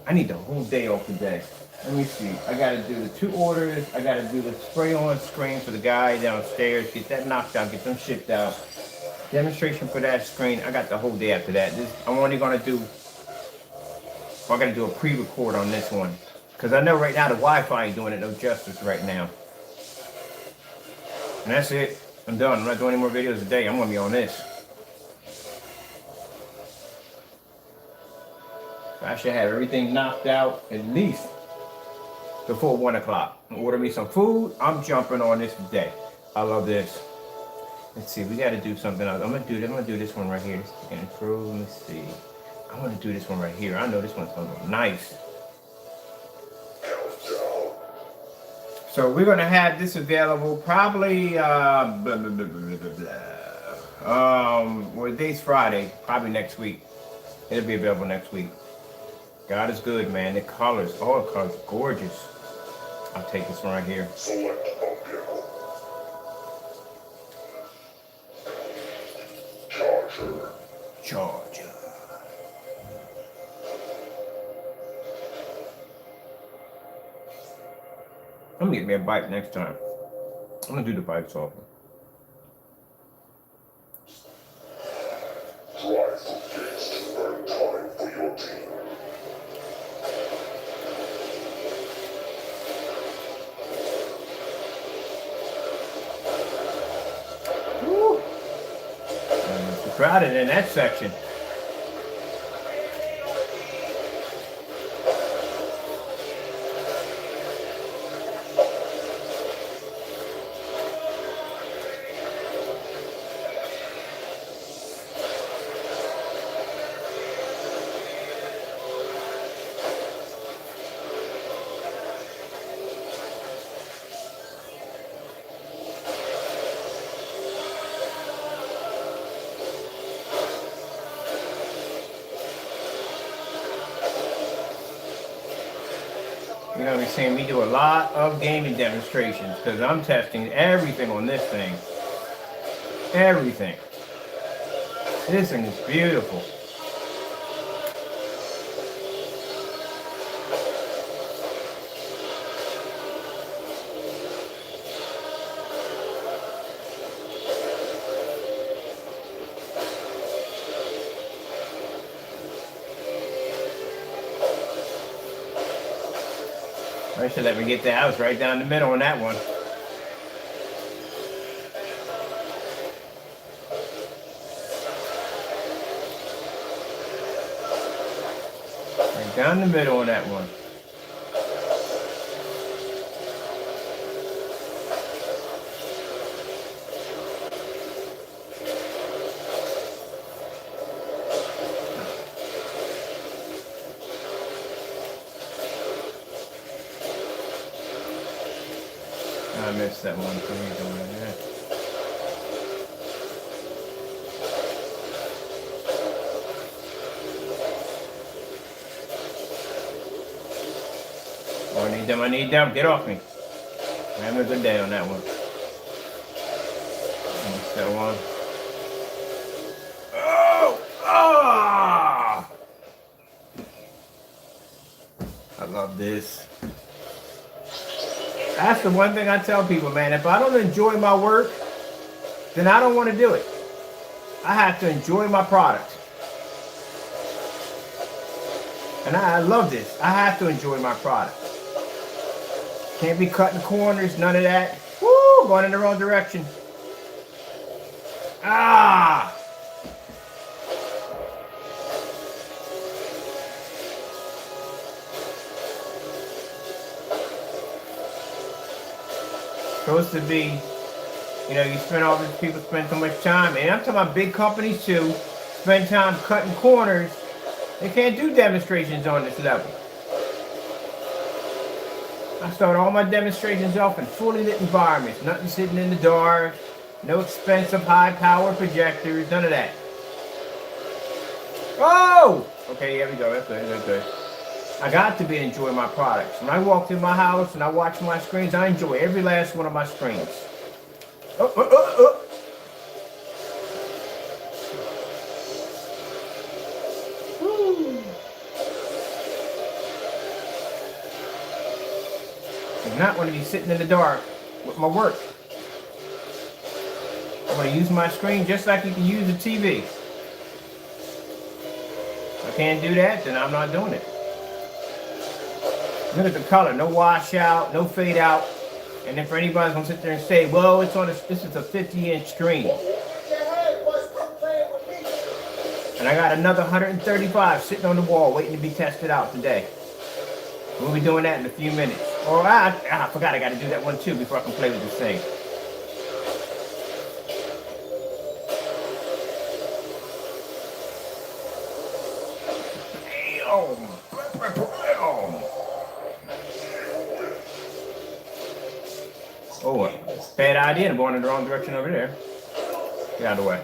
Speaker 1: I need the whole day off today. Let me see. I gotta do the 2 orders. I gotta do the spray on screen for the guy downstairs. Get that knocked out. Get them shipped out. Demonstration for that screen. I got the whole day after that. I'm only gonna do. I gotta do a pre-record on this one because I know right now the Wi-Fi ain't doing it no justice right now. And that's it. I'm done. I'm not doing any more videos today. I'm gonna be on this. I should have everything knocked out at least before 1 o'clock. Order me some food. I'm jumping on this today. I love this. Let's see. We got to do something else. I'm gonna do this one right here. This is gonna improve. Let me see. I want to do this one right here. I know this one's gonna look nice. So we're gonna have this available probably. Well, today's Friday. Probably next week. It'll be available next week. God is good, man. The colors, all the colors, gorgeous. I'll take this one right here.
Speaker 2: Select object. Charger.
Speaker 1: Charger. I'm gonna get me a bike next time. I'm gonna do the bikes often.
Speaker 2: Drive for gates to earn time for your team.
Speaker 1: Woo! It's crowded in that section. You're going to be seeing me do a lot of gaming demonstrations because I'm testing everything on this thing. Everything. This thing is beautiful. I should let me get that. I was right down the middle on that one. Right down the middle on that one. I missed that one. So he's over there. Oh, I need them. I need them. Get off me. I'm having a good day on that one. Missed that one. Oh! Ah! I love this. That's the one thing I tell people, man. If I don't enjoy my work, then I don't want to do it. I have to enjoy my product. And I love this. I have to enjoy my product. Can't be cutting corners, none of that. Woo! Going in the wrong direction. Ah! Supposed to be, you know, you spend all these people spend so much time, and I'm talking about big companies too, spend time cutting corners, they can't do demonstrations on this level. I start all my demonstrations off in fully lit environments. Nothing sitting in the dark. No expensive high-power projectors. None of that. Oh! Okay, here we go. That's good. That's good. I got to be enjoying my products. When I walk through my house and I watch my screens, I enjoy every last one of my screens. Oh. I do not want to be sitting in the dark with my work. I want to use my screen just like you can use a TV. If I can't do that, then I'm not doing it. Look at the color, no washout, no fade out. And then for anybody who's gonna sit there and say, well, it's on a, this is a 50-inch screen. And I got another 135 sitting on the wall waiting to be tested out today. We'll be doing that in a few minutes. Or I forgot I gotta do that one too before I can play with this thing. Oh, bad idea. I'm going in the wrong direction over there. Get out of the way.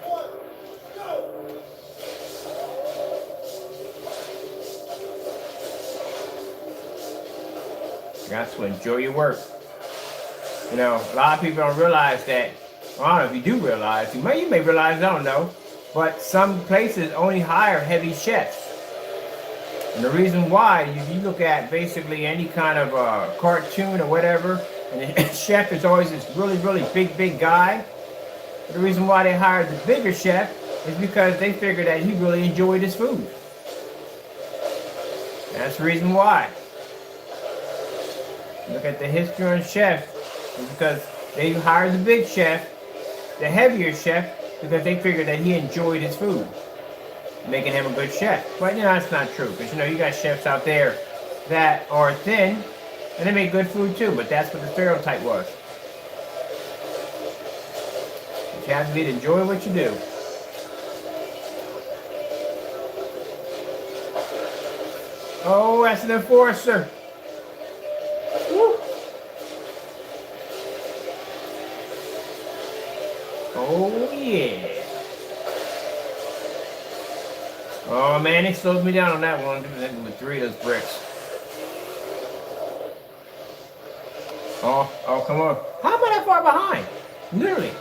Speaker 1: You got to enjoy your work. You know, a lot of people don't realize that. Well, I don't know if you do realize. You may realize, I don't know. But some places only hire heavy chefs. And the reason why, if you look at basically any kind of cartoon or whatever, and the chef is always this really, really big guy. The reason why they hired the bigger chef is because they figured that he really enjoyed his food. That's the reason why. Look at the history on chefs. It's because they hired the big chef, the heavier chef, because they figured that he enjoyed his food, making him a good chef. But you know, that's not true, because you know, you got chefs out there that are thin, and they make good food too, but that's what the stereotype was. You have to be to enjoy what you do. Oh, that's an enforcer. Woo. Oh, yeah. Oh, man, it slows me down on that one with 3 of those bricks. Oh, come on. How am I that far behind? Literally.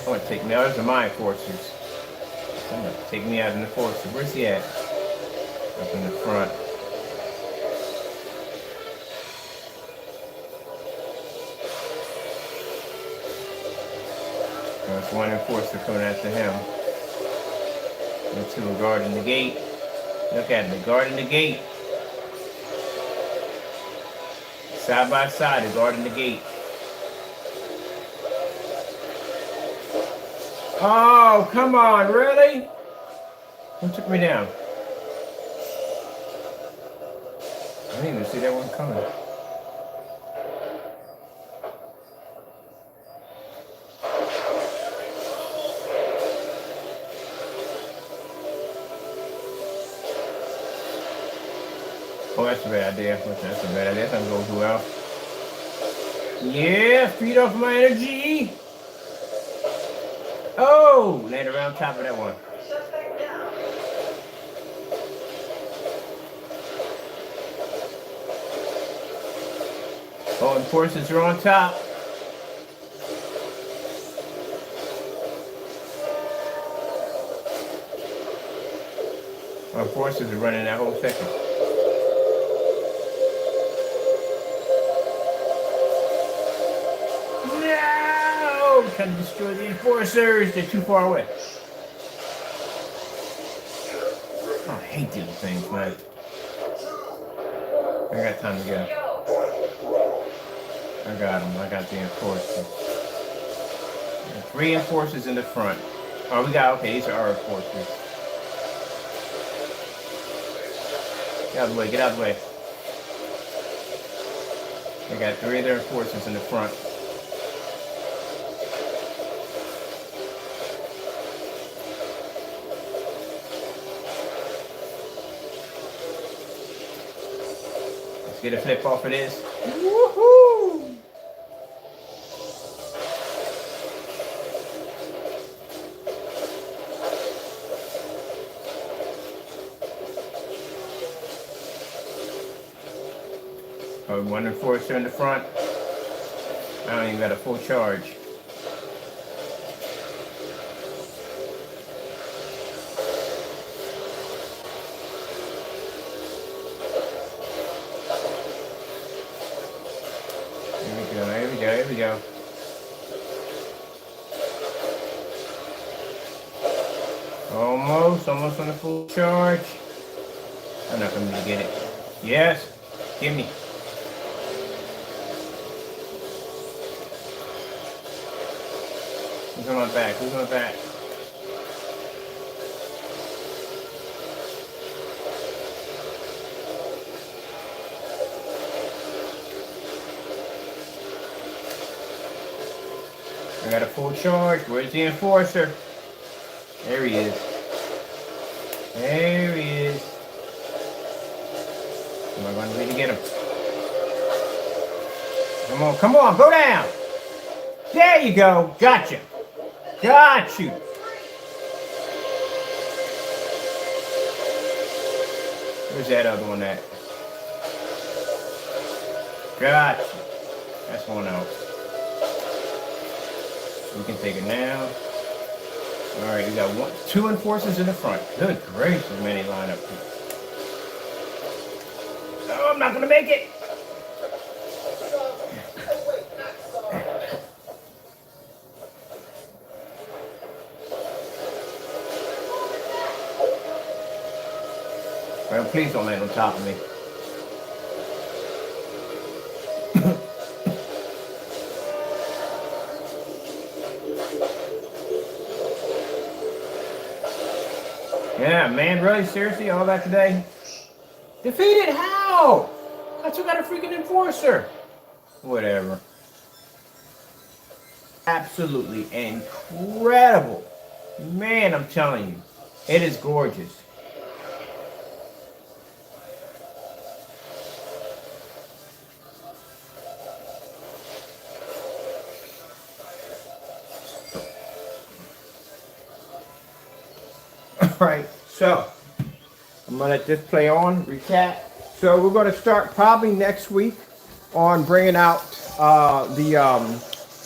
Speaker 1: I want to take me out. Those are my enforcers. I'm going to take me out in the enforcer. Where's he at? Up in the front. There's one enforcer coming after him. The 2 are guarding the gate. Look at them, they're guarding the gate. Side by side, they're guarding the gate. Oh, come on, really? Who took me down? I didn't even see that one coming. Oh, that's a bad idea. That's a bad idea. That's not going too well. Yeah, feed off my energy. Oh, landed around top of that one. Oh, enforcers are on top. Our enforcers are running that whole section. No! Trying to destroy the enforcers. They're too far away. Oh, I hate these things, man. I got time to go. I got them. I got the enforcers. 3 enforcers in the front. Oh, we got, okay, these are our enforcers. Get out of the way, get out of the way. They got 3 of their enforcers in the front. Let's get a flip off of this. Woohoo! Oh, 1 enforcer in the front. I don't even got a full charge. Here we go. Almost on the full charge. I'm not going to get it. Yes, give me. Who's on my back? Who's on my back? I got a full charge. Where's the enforcer? There he is. There he is. Am I going to be to get him? Come on, go down. There you go. Gotcha. Got you. Where's that other one at? Gotcha. That's one out. We can take it now. All right, we got 2 enforcers in the front. Good gracious, many line up here. Oh, I'm not gonna make it. Well, please don't land on top of me. Yeah, man, really? Seriously? All that today? Defeated? How? I took out a freaking enforcer. Whatever. Absolutely incredible. Man, I'm telling you. It is gorgeous. Right, so I'm gonna let this play on, recap. So we're gonna start probably next week on bringing out the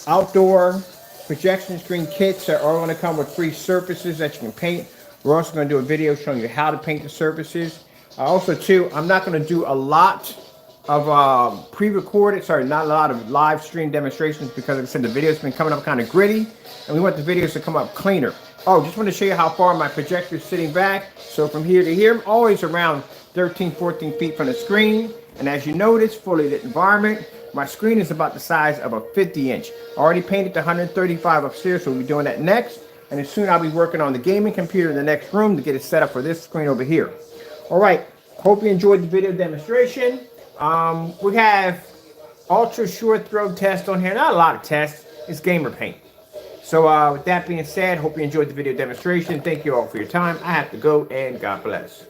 Speaker 1: outdoor projection screen kits that are gonna come with free surfaces that you can paint. We're also gonna do a video showing you how to paint the surfaces. Also too, I'm not gonna do a lot of pre-recorded, not a lot of live stream demonstrations because like I said, the video's been coming up kind of gritty and we want the videos to come up cleaner. Oh, just want to show you how far my projector is sitting back. So from here to here, I'm always around 13, 14 feet from the screen. And as you notice, fully lit environment. My screen is about the size of a 50-inch. Already painted to 135 upstairs, so we'll be doing that next. And as soon I'll be working on the gaming computer in the next room to get it set up for this screen over here. All right, hope you enjoyed the video demonstration. We have ultra short throw test on here. Not a lot of tests, it's gamer paint. So with that being said, hope you enjoyed the video demonstration. Thank you all for your time. I have to go and God bless.